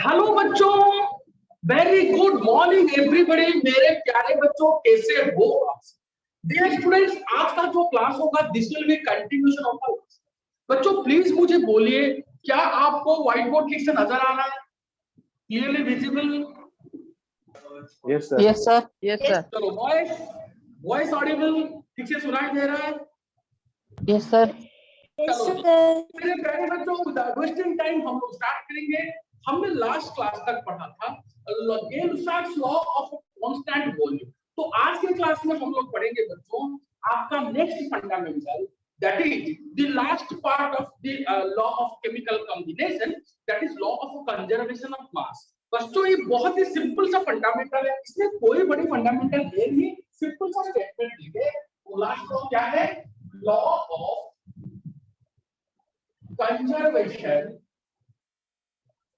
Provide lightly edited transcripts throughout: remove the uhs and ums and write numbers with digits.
Hello बच्चों, very good morning everybody. मेरे प्यारे बच्चों, कैसे हो आप? डियर स्टूडेंट्स, आज का जो क्लास होगा this will be continuation of our class. बच्चों प्लीज मुझे बोलिए, क्या आपको व्हाइट बोर्ड ठीक से नजर आ रहा है? Clearly visible? Yes sir. Yes sir. Yes sir. चलो वॉइस वॉइस ऑडिबल ठीक से सुनाई दे रहा है? Yes sir. चलो मेरे प्यारे बच्चों, विदाउट वेस्टिंग टाइम हम लोग स्टार्ट करेंगे। हमने लास्ट क्लास तक पढ़ा था गेल-साक्स लॉ ऑफ कांस्टेंट वॉल्यूम। तो आज के क्लास में हम लोग पढ़ेंगे बच्चों आपका next fundamental, that is the last part of the law of chemical combination, that is law of conservation of मास। बच्चों ये बहुत ही सिंपल सा फंडामेंटल है, इसमें कोई बड़ी फंडामेंटल है नहीं, सिंपल सा स्टेटमेंट है। वो लास्ट लॉ क्या है? Law of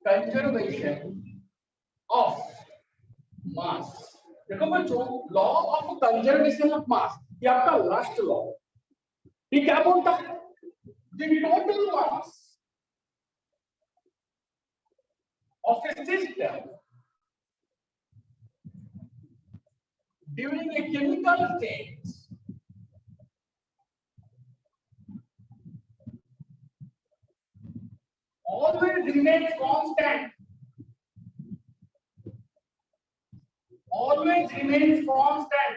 conservation of mass। देखो बच्चों, लॉ ऑफ कंजर्वेशन ऑफ मास ये आपका लास्ट लॉ। ये क्या बोलता है? The total mass of A system during a chemical change always remains constant, always remains constant।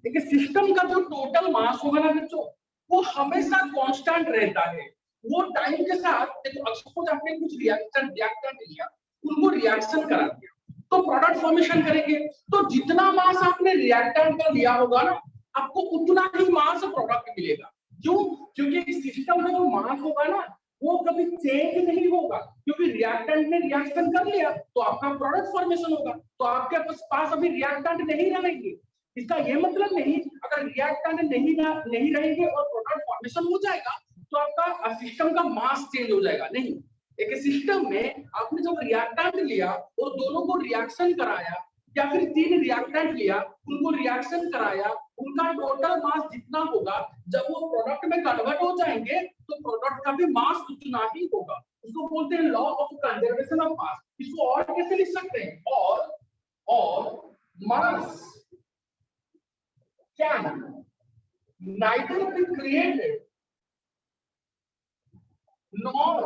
देखिए सिस्टम का जो टोटल मास होगा ना बच्चों, वो हमेशा कांस्टेंट रहता है। वो टाइम के साथ देखो, सपोज आपने कुछ रिएक्टेंट लिया, उनको रिएक्शन करा दिया तो प्रोडक्ट फॉर्मेशन करेंगे। तो जितना मास आपने रिएक्टेंट का लिया होगा ना, आपको उतना ही मास प्रोडक्ट मिलेगा। क्यों? क्योंकि सिस्टम में जो मास होगा ना वो कभी चेंज नहीं होगा, क्योंकि रिएक्टेंट ने रिएक्शन कर लिया तो आपका प्रोडक्ट फॉर्मेशन होगा। तो आपके पास अभी रिएक्टेंट नहीं रहेंगे। इसका ये मतलब नहीं अगर रिएक्टेंट नहीं रहेंगे और प्रोडक्ट फॉर्मेशन हो जाएगा तो आपका सिस्टम का मास चेंज हो जाएगा, नहीं। एक सिस्टम में आपने जब रिएक्टेंट लिया और दोनों को रिएक्शन कराया, या फिर 3 रिएक्टेंट लिया, उनको रिएक्शन कराया, उनका टोटल मास जितना होगा, जब वो प्रोडक्ट में कन्वर्ट हो जाएंगे तो प्रोडक्ट का भी मास उतना ही होगा। उसको बोलते हैं लॉ ऑफ कंजर्वेशन ऑफ मास। इसको और कैसे लिख सकते हैं? और मास can neither be created nor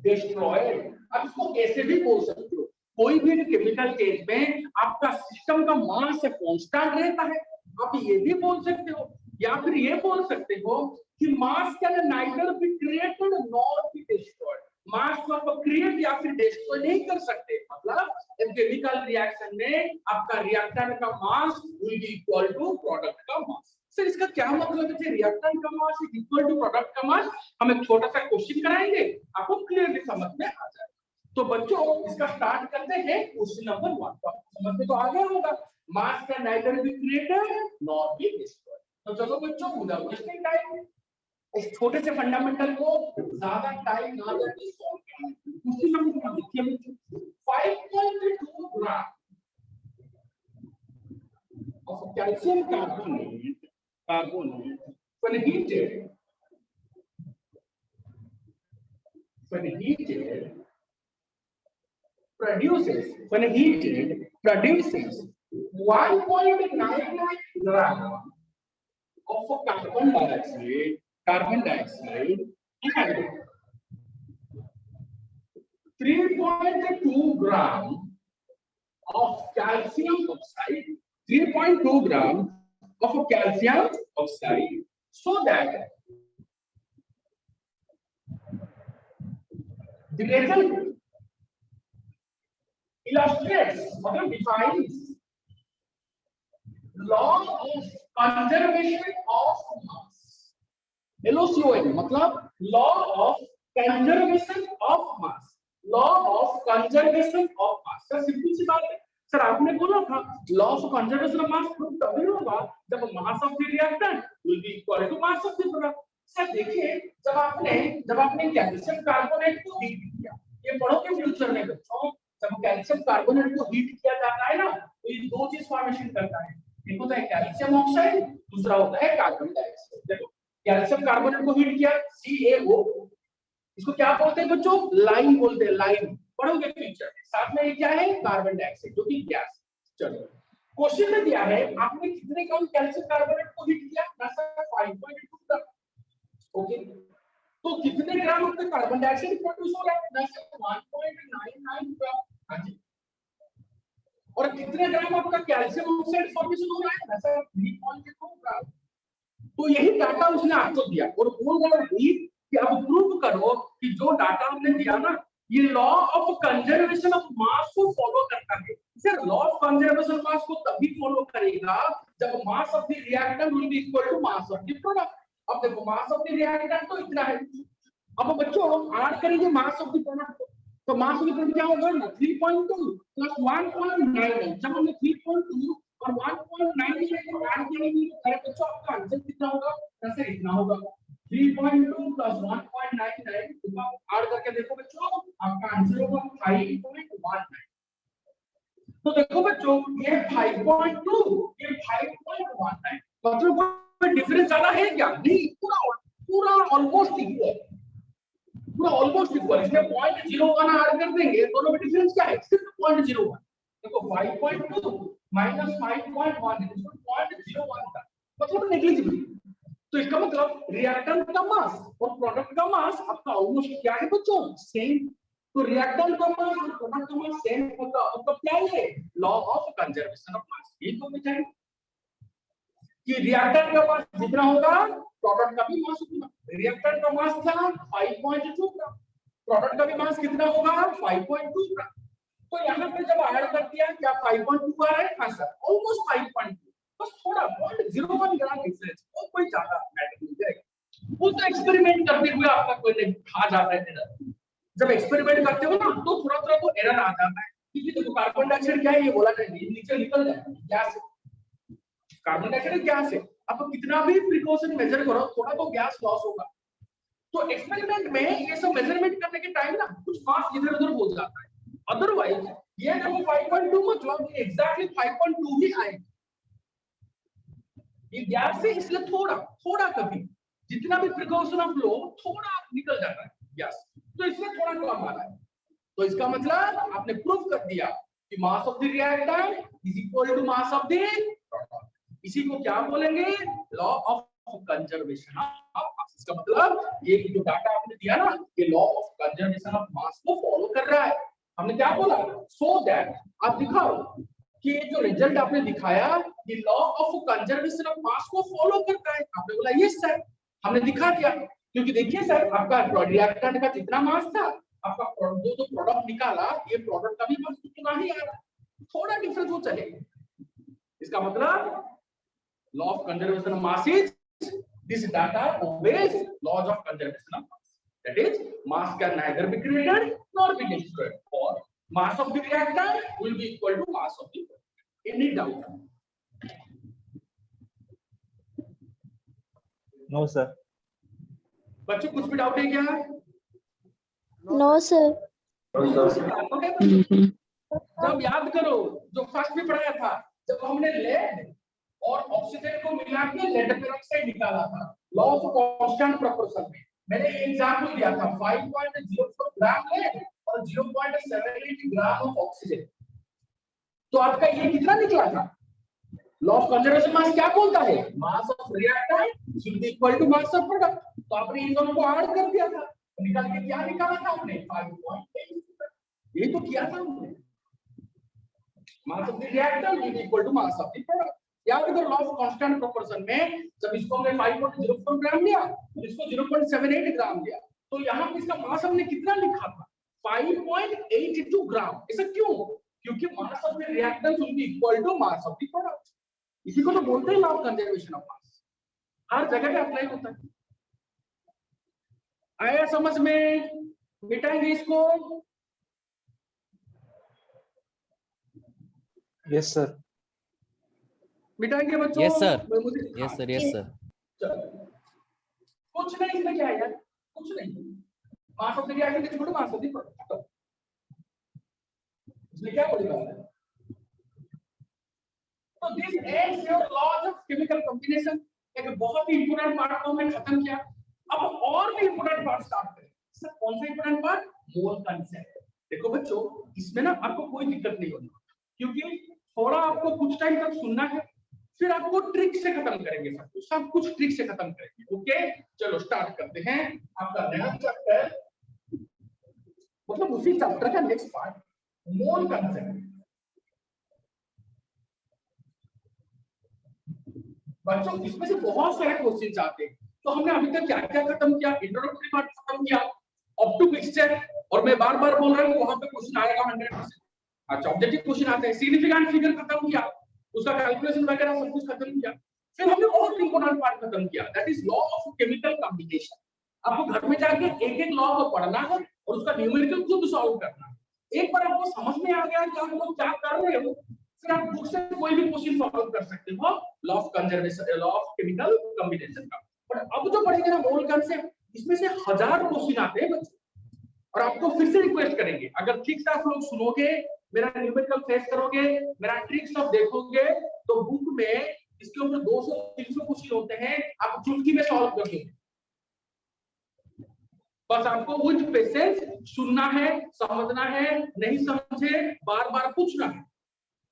destroyed। अब इसको कैसे भी बोल सकते हो, कोई भी केमिकल चेंज में आपका सिस्टम का मास कांस्टेंट रहता है। आप ये भी बोल सकते हो, या फिर ये बोल सकते हो कि mass can neither be created nor be destroyed. Mass को आप क्रिएट या फिर डिस्ट्रॉय नहीं कर सकते। मतलब केमिकल रिएक्शन में आपका रिएक्टेंट का mass will be equal to product का मास। सर इसका क्या मतलब है? रिएक्टेंट का mass is equal to product का मास। हम एक छोटा सा क्वेश्चन कराएंगे, आपको क्लियरली समझ में आ जाएगा। तो बच्चों इसका स्टार्ट करते हैं क्वेश्चन नंबर 1। तो समझ में तो आ गया होगा, मास can neither be created nor be destroyed. तो चलो बच्चों, विदाउट वेस्टिंग टाइम इस छोटे से फंडामेंटल को ज्यादा टाइम ना लेके सॉल्व करेंगे। क्वेश्चन नंबर 1 देखिए बच्चों, 5.2 ग्राम of calcium carbonate when heated produces 1.99 gram of carbon dioxide and 3.2 gram of calcium oxide, 3.2 gram of calcium oxide, so that the result illustrates or defines law of conservation of mass। LOCOM मतलब law of conservation of mass। Law of conservation of mass. Sir simple सी बात है, sir आपने बोला था law of conservation of mass prove तभी होगा जब mass of the reactant will be equal to mass of the product. Sir देखिए, जब आपने कैल्शियम कार्बोनेट को हीट किया, ये पढ़ोगे फ्यूचर में बच्चों, जब कैल्शियम कार्बोनेट को हीट किया जाता है ना तो ये दो चीज फॉर्मेशन करता है, एक होता है कैल्शियम ऑक्साइड, दूसरा होता है कार्बन डाइऑक्साइड। देखो कैल्शियम कार्बोनेट को हीट किया CaO, इसको क्या बोलते हैं बच्चों? लाइन बोलते हैं, लाइन। पढ़ोगे फ्यूचर में। साथ में ये क्या है? कार्बन डाइऑक्साइड, जो कि गैस। चलो क्वेश्चन में दिया है आपने कितने ग्राम कैल्शियम कार्बोनेट को हीट किया? 5.2 ग्राम। ओके, तो कितने ग्राम आपका कार्बन डाइऑक्साइड प्रोड्यूस हो रहा है? 1.99 ग्राम। हाँ जी। और कितने ग्राम आपका कैल्शियम ऑक्साइड फॉर्मेशन हो रहा है? 3.2 ग्राम। तो यही डाटा उसने आपको दिया और बोल रहा है कि अब प्रूव करो कि जो डाटा हमने दिया ना, ये law of conservation of mass को फॉलो करता है। Sir law of conservation of mass को तभी फॉलो करेगा जब mass of the reactant will be equal to mass of the product. अब देखो मास ऑफ द रिएक्टेंट तो इतना है। अब बच्चों ऐड करेंगे मास ऑफ द प्रोडक्ट, तो मास ऑफ द प्रोडक्ट क्या होगा ना? 3.2 प्लस 1.9। जब हमने 3.2 और 1.9 को ऐड करेंगे तो बच्चों आपका आंसर कितना होगा? आंसर इतना होगा 3.2 प्लस 1.99। तो आप ऐड करके देखो बच्चों, आपका आंसर होगा 5.19। तो देखो बच्चों ये 5.2, ये 5.19, मतलब कोई डिफरेंस ज्यादा है क्या? नहीं, पूरा ऑलमोस्ट इक्वल, पूरा ऑलमोस्ट इक्वल। इसमें 0.01 ऐड कर देंगे, दोनों में डिफरेंस क्या है? सिर्फ 0.01। देखो 5.2 माइनस 5.1 इसमें 0.01 था, मतलब नेग्लिजिबल। तो इसका मतलब रिएक्टेंट का मास और प्रोडक्ट का मास आपका ऑलमोस्ट क्या है बच्चों? सेम। तो रिएक्टेंट का मास और प्रोडक्ट का मास सेम होगा, मतलब क्या है? लॉ ऑफ कंजर्वेशन ऑफ मास। ये तो हमें चाहिए कि रिएक्टेंट का मास जितना होगा प्रोडक्ट का भी मास उतना। रिएक्टेंट का मास था 5.2 ग्राम, प्रोडक्ट का भी मास कितना होगा? 5.2 ग्राम। तो यहाँ पे जब ऐड कर दिया क्या 5.2 आ रहा है? हाँ सर, ऑलमोस्ट 5.2, बस थोड़ा 0.01 ग्राम डिफरेंस, और कोई ज्यादा मैटर नहीं करेगा। वो तो एक्सपेरिमेंट करते हुए आपका कोई नहीं खा जाता है एरर। जब एक्सपेरिमेंट करते हो ना तो थोड़ा थोड़ा तो एरर आ जाता है, क्योंकि देखो कार्बन डाइऑक्साइड क्या है? ये बोला नहीं, नीचे निकल जाता है, गैस है। कार्बन डाइऑक्साइड गैस है। आप कितना भी प्रिकॉशन मेजर करो, थोड़ा तो गैस लॉस होगा। तो एक्सपेरिमेंट में ये सब मेजरमेंट करने के टाइम ना कुछ मास इधर उधर हो जाता है। अदरवाइज ये देखो 5.2 मतलब एग्जैक्टली 5.2 ही आएगा। ये गैस से इसलिए थोड़ा थोड़ा कभी जितना भी प्रिकॉशन ऑफ लो थोड़ा निकल जाता है गैस, तो इसमें थोड़ा कम आ रहा है। तो इसका मतलब आपने प्रूव कर दिया कि mass of the reactant is equal to mass of the product. इसी को क्या बोलेंगे? Law of conservation of mass. इसका मतलब ये जो डाटा आपने दिया ना, ये law of conservation of mass को फॉलो कर रहा है। हमने क्या बोला? सो दैट आप दिखाओ कि ये जो रिजल्ट आपने दिखाया ये law of conservation of mass को फॉलो करता है। आपने बोला यस सर, हमने दिखा दिया। क्योंकि देखिए सर, आपका रिएक्टेंट का जितना मास था, आपका जो प्रोडक्ट निकाला, ये प्रोडक्ट का भी मास उतना ही आ रहा है, थोड़ा डिफरेंस वो चलेगा। इसका मतलब law of conservation of mass is this data obeys laws of conservation of mass. That is, mass can neither be created nor be destroyed, or mass of the reactant will be equal to mass of the product. Any doubt? No sir. बच्चों कुछ भी doubt है क्या? No sir. जब याद करो जो first में पढ़ाया था, जब हमने लेड और ऑक्सीजन को मिला के लेड पेरोक्साइड निकाला था लॉ ऑफ कांस्टेंट प्रोपोर्शन में, मैंने एग्जांपल दिया था 5.04 ग्राम लेड और 0.78 ग्राम ऑफ ऑक्सीजन। तो आपका ये कितना निकला था? लॉ ऑफ कंजर्वेशन मास क्या बोलता है? Mass of reactant is equal to mass of product. तो आपने इन दोनों को ऐड कर दिया था, निकाल के क्या निकाला था आपने? 5.8। ये तो किया था हमने। Mass of the reactant is equal to mass of the product. याद करो लॉ ऑफ कांस्टेंट प्रोपोर्शन में जब इसको हमने 5.04 ग्राम लिया और इसको 0.78 ग्राम लिया, तो यहाँ पे इसका मास हमने कितना लिखा था? 5.82 ग्राम। ऐसा क्यों? क्योंकि mass of the reactant will be equal to mass of the product. इसी को तो बोलते हैं law of conservation of mass. हर जगह पे अप्लाई होता है। आया समझ में? मिटाएंगे इसको? Yes sir. मिटाएंगे बच्चों? Yes, sir. मुझे Yes sir, yes sir. कुछ नहीं, इसमें क्या है यार? कुछ नहीं। Mass of the reactant is equal to mass of the product. इसमें क्या बोलेगा? तो this ends your laws of chemical combination. एक बहुत ही इंपॉर्टेंट पार्ट को हमने खत्म किया। अब और भी इंपॉर्टेंट पार्ट स्टार्ट करें। सर कौन सा इंपॉर्टेंट पार्ट? मोल कंसेप्ट। देखो बच्चों, इसमें ना आपको कोई दिक्कत नहीं होगी, क्योंकि थोड़ा आपको कुछ टाइम तक सुनना है, फिर आपको ट्रिक से खत्म करेंगे, सब कुछ ट्रिक से खत्म करेंगे। ओके, चलो स्टार्ट करते हैं आपका नया चैप्टर, मतलब उसी चैप्टर का नेक्स्ट पार्ट, मोल कंसेप्ट। बच्चों इसमें से बहुत सारे क्वेश्चंस आते हैं, तो हमने अभी तक क्या क्या खत्म किया? इंट्रोडक्टरी पार्ट खत्म किया, अप टू पिक्चर, और मैं बार बार बोल रहा हूँ वहां पे क्वेश्चन आएगा 100%। अच्छा, ऑब्जेक्टिव क्वेश्चन आते हैं, सिग्निफिकेंट फिगर खत्म किया, उसका कैलकुलेशन वगैरह सब कुछ खत्म किया। फिर हमने बहुत इंपॉर्टेंट पार्ट खत्म किया, that is law of chemical combination. आपको घर में जाके एक एक लॉ को पढ़ना है और उसका न्यूमेरिकल खुद सॉल्व करना है। एक बार आपको समझ में आ गया कि आप लोग क्या कर रहे हो, फिर आप बुक से कोई भी क्वेश्चन सॉल्व कर सकते हो law of conservation, law of chemical combination का। पर अब जो पढ़ेंगे ना मोल कंसेप्ट, इसमें से 1000 क्वेश्चन आते हैं बच्चों, और आपको फिर से रिक्वेस्ट करेंगे, अगर ठीक से आप लोग सुनोगे, मेरा न्यूमेरिकल फेस करोगे, मेरा ट्रिक्स सब देखोगे, तो बुक में इसके ऊपर 200-300 क्वेश्चन होते हैं, आप चुटकी में सॉल्व कर दोगे। बस आपको विद पेशेंस सुनना है, समझना है, नहीं समझे बार बार पूछना है।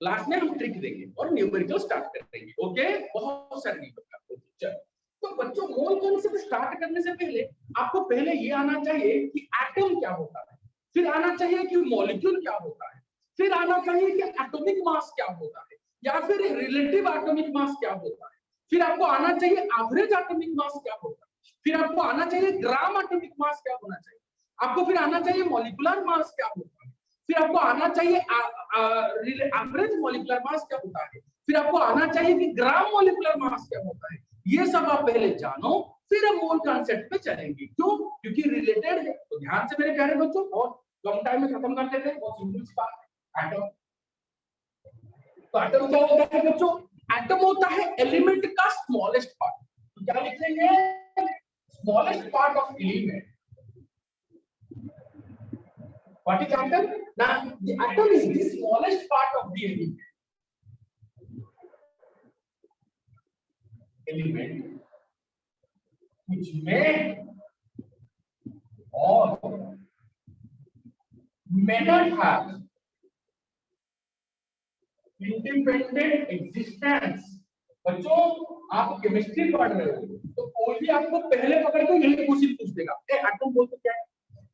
लास्ट में हम ट्रिक देंगे और न्यूमेरिकल स्टार्ट करेंगे। ओके, बहुत सारे न्यूमेरिकल। चलो, तो बच्चों मोल कंसेप्ट स्टार्ट करने से पहले आपको पहले ये आना चाहिए कि एटम क्या होता है, फिर आना चाहिए कि मॉलिक्यूल क्या होता है, फिर आना चाहिए कि एटॉमिक मास क्या होता है, या फिर रिलेटिव एटॉमिक मास क्या होता है, फिर आपको आना चाहिए एवरेज एटॉमिक मास क्या होता है, फिर आपको आना चाहिए ग्राम एटॉमिक मास क्या होना चाहिए, आपको फिर आना चाहिए मॉलिक्यूलर मास क्या होता है, फिर आपको आना चाहिए एवरेज मॉलिक्यूलर मास क्या होता है, फिर आपको आना चाहिए कि ग्राम मॉलिक्यूलर मास क्या होता है। ये सब आप पहले जानो, फिर हम मोल कॉन्सेप्ट पे चलेंगे। क्यों? क्योंकि रिलेटेड है। तो ध्यान से मेरे प्यारे बच्चों, बहुत कम टाइम में खत्म कर देते हैं, बहुत सिंपल सी बात है। एटम, तो एटम क्या होता है बच्चों? एटम होता है एलिमेंट का स्मॉलेस्ट पार्ट। तो क्या लिखेंगे? Smallest part of element. What is atom? Now the atom is the smallest part of the element. Element which may or may not have independent existence. बच्चों आप केमिस्ट्री पढ़ रहे हो तो कोई भी आपको पहले पकड़ के यही क्वेश्चन पूछ देगा, एटम बोलते क्या है?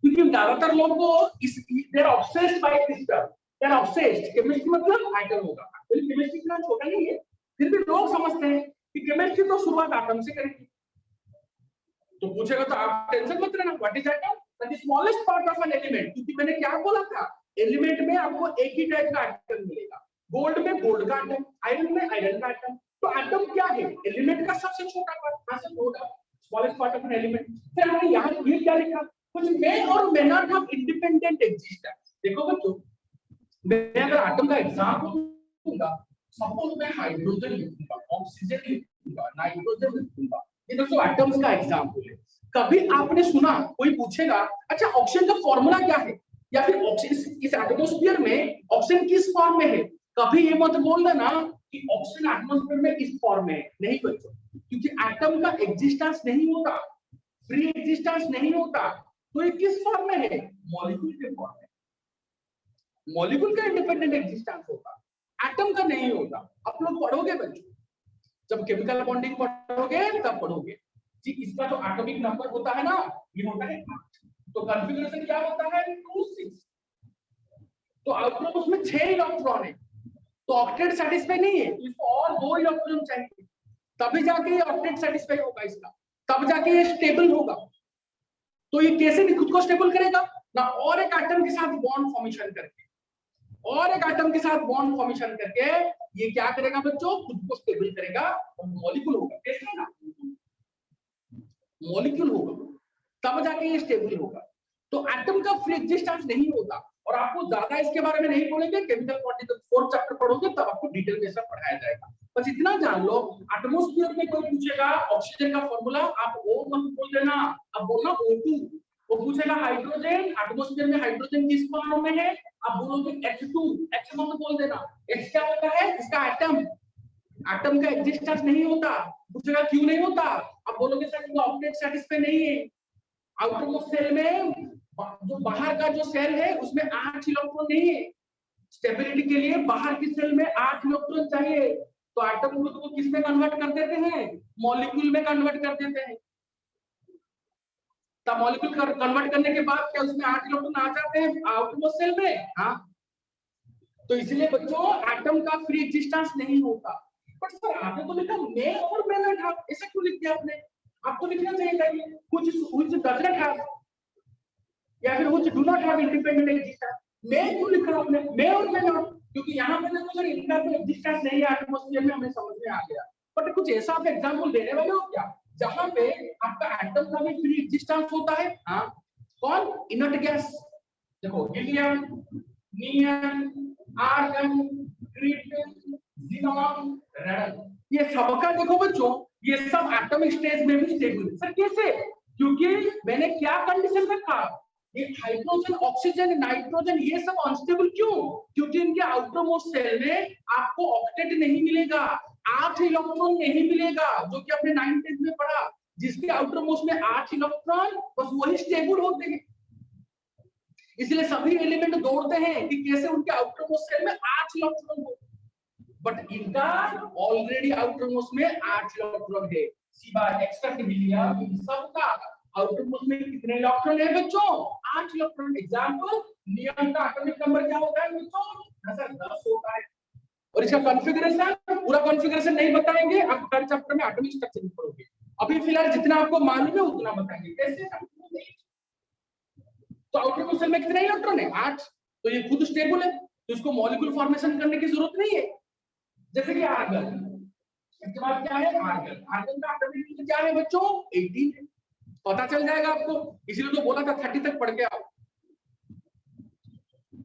क्योंकि ज्यादातर लोगों को इस they are obsessed by this term, they are obsessed. Chemistry मतलब एटम होगा, केमिस्ट्री इतना छोटा नहीं है, फिर भी लोग समझते हैं कि केमिस्ट्री तो शुरुआत एटम से करेंगे। तो पूछेगा तो आप टेंशन मत लेना, what is atom? The smallest part of an element. क्योंकि मैंने क्या बोला था, एलिमेंट में आपको एक ही टाइप का एटम मिलेगा, गोल्ड में गोल्ड का एटम, आयरन में आयरन का एटम। तो एटम क्या है? एलिमेंट का सबसे छोटा पार्ट, कहां से होगा? Smallest part of an element. फिर हमने यहां ये क्या लिखा, कुछ मे और may not have independent existence. देखो बच्चों, मैं अगर एटम का एग्जांपल दूंगा, सपोज मैं हाइड्रोजन लिखूंगा, ऑक्सीजन लिखूंगा, नाइट्रोजन लिखूंगा, ये दोस्तों एटम्स का एग्जांपल है। कभी आपने सुना कोई पूछेगा अच्छा ऑक्सीजन का फार्मूला क्या है, या फिर ऑक्सीजन इस एटमॉस्फेयर में ऑक्सीजन किस फॉर्म में है? कभी ये मत बोल देना कि ऑक्सीजन एटमॉस्फेयर में इस फॉर्म में है। नहीं बच्चों, क्योंकि एटम का एग्जिस्टेंस नहीं होता, फ्री एग्जिस्टेंस नहीं होता। तो ये किस फॉर्म में है? मॉलिक्यूल के फॉर्म में। मॉलिक्यूल का इंडिपेंडेंट एग्जिस्टेंस होता, एटम का नहीं होता। आप लोग पढ़ोगे बच्चों, जब केमिकल बॉन्डिंग पढ़ोगे तब पढ़ोगे जी। इसका जो एटॉमिक नंबर होता है ना, ये होता है 8। तो कॉन्फ़िगरेशन क्या होता है? 2 6। तो आउटपुट उसमें 6 इलेक्ट्रॉन है, तो ऑक्टेट सेटिस्फाई नहीं है, तो इसको और 2 इलेक्ट्रॉन चाहिए, तभी जाके ये ऑक्टेट सेटिस्फाई होगा इसका, तब जाके ये स्टेबल होगा। तो ये कैसे खुद को स्टेबल करेगा ना? और एक एटम के साथ बॉन्ड फॉर्मेशन करके, और एक एटम के साथ बॉन्ड फॉर्मेशन करके ये क्या करेगा बच्चों? खुद को स्टेबल करेगा और मॉलिक्यूल होगा। कैसे ना? मॉलिक्यूल होगा, तब जाके ये स्टेबल होगा। तो एटम का फ्री एग्जिस्टेंस नहीं होता। और आपको ज्यादा इसके बारे में नहीं बोलेंगे, केमिकल बॉन्डिंग का 4th चैप्टर पढ़ोगे तब आपको डिटेल में सब पढ़ाया जाएगा। बस इतना जान लो, एटमॉस्फेयर में कोई पूछेगा ऑक्सीजन का फार्मूला, आप O मत बोल देना, आप बोलना O2। वो पूछेगा हाइड्रोजन, एटमॉस्फेयर में हाइड्रोजन किस फॉर्म में है, आप बोलोगे H2, H मत बोल देना। H क्या होता है? इसका एटम, एटम का एग्जिस्टेंस नहीं होता। पूछेगा क्यों नहीं होता, आप बोलोगे सर ऑक्टेट सेटिस्फाई नहीं है। आउटर मोस्ट सेल में जो बाहर का जो सेल है उसमें 8 इलेक्ट्रॉन नहीं है। स्टेबिलिटी के लिए बाहर की सेल में 8 इलेक्ट्रॉन चाहिए, तो एटम को किस में कन्वर्ट कर देते हैं, मॉलिक्यूल में कन्वर्ट कर देते हैं। तब मॉलिक्यूल कन्वर्ट करने के बाद क्या उसमें 8 इलेक्ट्रॉन आ जाते हैं आउटर मोस्ट सेल में? हाँ। तो इसलिए बच्चों एटम का फ्री एग्जिस्टेंस नहीं होता। पर सर आपने तो लिखा मेल और मेनट हैव, ऐसा क्यों लिख दिया आपने? आपको लिखना चाहिए था ये which does not have या फिर which do not have independent existence। मेल क्यों लिखा आपने? मेल और मेनट, क्योंकि यहाँ पे देखो सर इनका तो एग्जिस्टेंस नहीं है एटमॉस्फेयर में, हमें समझ में आ गया। बट कुछ ऐसा आप एग्जांपल देने वाले हो क्या जहां पे आपका एटम का भी फ्री एग्जिस्टेंस होता है? हाँ, कौन? Inert gas. देखो हीलियम, नियन, आर्गन, ट्रिटियम, ज़ीनॉन, रेडन, ये सबका देखो बच्चों ये सब एटॉमिक स्टेज में भी स्टेबल है। सर कैसे? क्योंकि मैंने क्या कंडीशन रखा, ये हाइड्रोजन, ऑक्सीजन, नाइट्रोजन ये सब अनस्टेबल क्यों? क्योंकि इनके आउटर मोस्ट सेल में आपको ऑक्टेट नहीं मिलेगा, 8 इलेक्ट्रॉन नहीं मिलेगा, जो कि आपने 9th में पढ़ा। जिसके आउटर मोस्ट में 8 इलेक्ट्रॉन बस वही स्टेबल होते हैं। इसलिए सभी एलिमेंट दौड़ते हैं कि कैसे उनके आउटर मोस्ट सेल में 8 इलेक्ट्रॉन हो, बट इनका ऑलरेडी आउटर मोस्ट में 8 इलेक्ट्रॉन है। सिवाय एक्स्ट्रा हीलियम इन सबका आउटर मोस्ट में कितने इलेक्ट्रॉन है बच्चों? 8 इलेक्ट्रॉन। एग्जांपल नियॉन का एटॉमिक नंबर क्या होता है बच्चों? सर 10 होता है। और इसका कॉन्फ़िगरेशन पूरा कॉन्फ़िगरेशन नहीं बताएंगे, आप हर चैप्टर में एटॉमिक स्ट्रक्चर में पढ़ोगे। अभी फिलहाल जितना आपको मालूम है उतना बताएंगे। कैसे? तो आउटर मोस्ट सेल में कितने इलेक्ट्रॉन है? 8। तो ये खुद स्टेबल है, तो इसको मॉलिक्यूल फॉर्मेशन करने की जरूरत नहीं है। जैसे कि आर्गन, इसके बाद क्या है? आर्गन। आर्गन का एटॉमिक नंबर क्या है बच्चों? 18 है। पता चल जाएगा आपको, इसलिए तो बोला था 30 तक पढ़ के आओ।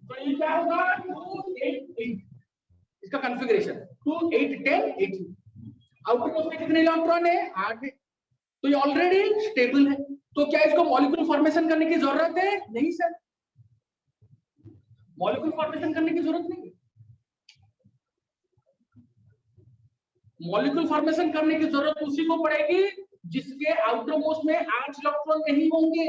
तो ये क्या होगा? 2 8 8 इसका कॉन्फ़िगरेशन 2 8 10 18। आउटर मोस्ट में कितने इलेक्ट्रॉन है? 8 है। तो ये ऑलरेडी स्टेबल है, तो क्या इसको मॉलिक्यूल फॉर्मेशन करने की जरूरत है? नहीं सर, मॉलिक्यूल फॉर्मेशन करने की जरूरत नहीं है। मॉलिक्यूल फॉर्मेशन करने की जरूरत उसी को पड़ेगी जिसके आउटर मोस्ट में 8 इलेक्ट्रॉन नहीं होंगे।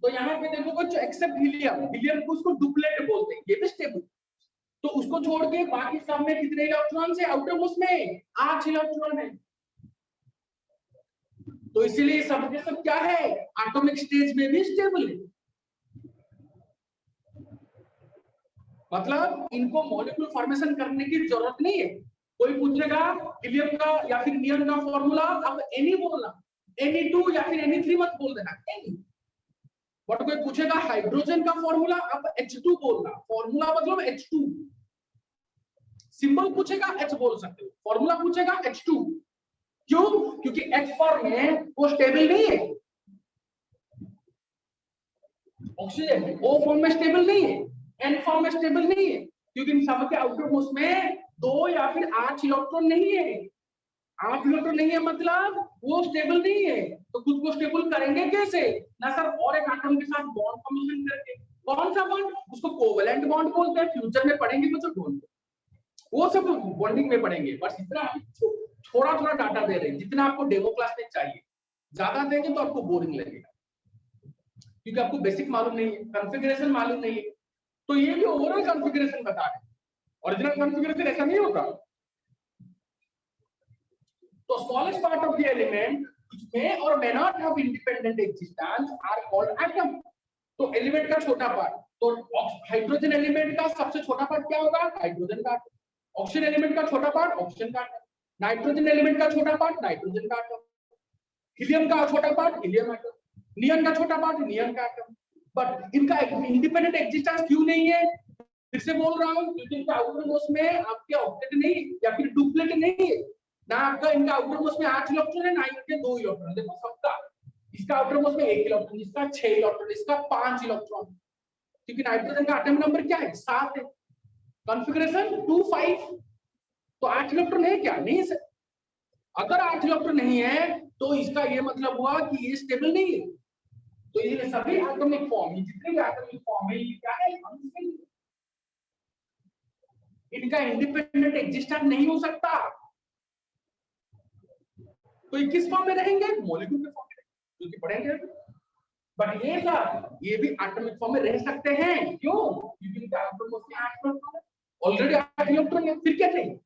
तो यहाँ पे देखो बच्चों एक्सेप्ट हीलियम, हीलियम को उसको डुप्लेट बोलते हैं, ये भी स्टेबल। तो उसको छोड़ के बाकी सब में कितने इलेक्ट्रॉन है आउटर मोस्ट में? 8 इलेक्ट्रॉन है। तो इसीलिए सब के सब क्या है? एटॉमिक स्टेज में भी स्टेबल है। मतलब इनको मॉलिक्यूल फॉर्मेशन करने की जरूरत नहीं है। कोई पूछेगा हीलियम का या फिर नियॉन का फॉर्मूला, अब एनी बोलना, Na2 या फिर Na3 मत बोल देना, एनी। बट कोई पूछेगा हाइड्रोजन का फॉर्मूला, अब H2 बोलना, फॉर्मूला मतलब H2। सिंबल पूछेगा H बोल सकते हो, फॉर्मूला पूछेगा H2। क्यों? क्योंकि H फॉर्म में वो स्टेबल नहीं है, ऑक्सीजन O फॉर्म में स्टेबल नहीं है, N फॉर्म में स्टेबल नहीं है, क्योंकि इन सब के आउटर मोस्ट में 2 या फिर 8 इलेक्ट्रॉन नहीं है। 8 इलेक्ट्रॉन नहीं है मतलब वो स्टेबल नहीं है। तो खुद को स्टेबल करेंगे कैसे? ना सर और एक एटम के साथ बॉन्ड फॉर्मेशन करके। कौन सा बॉन्ड? उसको कोवेलेंट बॉन्ड बोलते हैं। फ्यूचर में पढ़ेंगे बच्चों बॉन्ड, वो सब बॉन्डिंग में पढ़ेंगे। बस इतना थोड़ा थोड़ा डाटा दे रहे हैं जितना आपको डेमो क्लास में चाहिए। ज्यादा देंगे तो आपको बोरिंग लगेगा, क्योंकि आपको बेसिक मालूम नहीं है, कॉन्फ़िगरेशन मालूम नहीं है। तो ये भी ओवरऑल कॉन्फ़िगरेशन बता रहे हैं, ओरिजिनल कॉन्फ़िगरेशन ऐसा नहीं होता। तो smallest part of the element which may or may not have independent existence are called atom। तो एलिमेंट का छोटा पार्ट, तो हाइड्रोजन एलिमेंट का सबसे छोटा पार्ट क्या होगा? हाइड्रोजन का। ऑक्सीजन एलिमेंट का छोटा पार्ट ऑक्सीजन का। नाइट्रोजन एलिमेंट का छोटा पार्ट नाइट्रोजन का एटम। हीलियम का छोटा पार्ट हीलियम एटम। नियॉन का छोटा पार्ट नियॉन का एटम। बट इनका इंडिपेंडेंट एग्जिस्टेंस क्यों नहीं है? फिर से बोल रहा हूं, क्योंकि इनका आउटर मोस्ट में आपके ऑक्टेट नहीं या फिर डुप्लेट नहीं है ना। आपका इनका आउटर मोस्ट में 8 इलेक्ट्रॉन है ना इनके 2 इलेक्ट्रॉन। देखो सबका, इसका आउटर मोस्ट में 1 इलेक्ट्रॉन, इसका 6 इलेक्ट्रॉन, इसका 5 इलेक्ट्रॉन, क्योंकि नाइट्रोजन का एटम नंबर क्या है? 7 है। कॉन्फ़िगरेशन 2 5। तो 8 इलेक्ट्रॉन है क्या? नहीं सर। अगर 8 इलेक्ट्रॉन नहीं है तो इसका ये मतलब हुआ कि ये स्टेबल नहीं है। तो ये सभी एटॉमिक फॉर्म, जितने भी एटॉमिक फॉर्म है ये क्या है? अनस्टेबल। इनका इंडिपेंडेंट एग्जिस्टेंस नहीं हो सकता। तो ये किस फॉर्म में रहेंगे? मॉलिक्यूल के फॉर्म में, क्योंकि पढ़ेंगे। बट ये सर ये भी एटॉमिक फॉर्म में रह सकते हैं, क्यों? क्योंकि इनका एटॉमिक फॉर्म ऑलरेडी 8 इलेक्ट्रॉन है, फिर क्या चाहिए?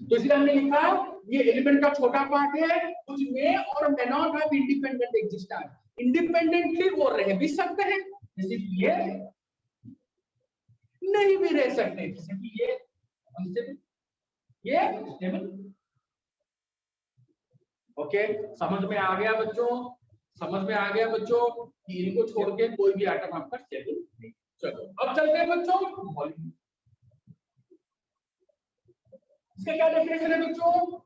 तो इसलिए हमने लिखा ये एलिमेंट का छोटा पार्ट है, कुछ में और may not have independent existence, independently वो रह भी सकते हैं, जैसे कि ये नहीं भी रह सकते, जैसे कि ये अनस्टेबल, ये स्टेबल। ओके, समझ में आ गया बच्चों? समझ में आ गया बच्चों कि इनको छोड़ के कोई भी एटम आपका स्टेबल नहीं। चलो अब चलते हैं बच्चों मॉलिक्यूल। इसका क्या डेफिनेशन है बच्चों?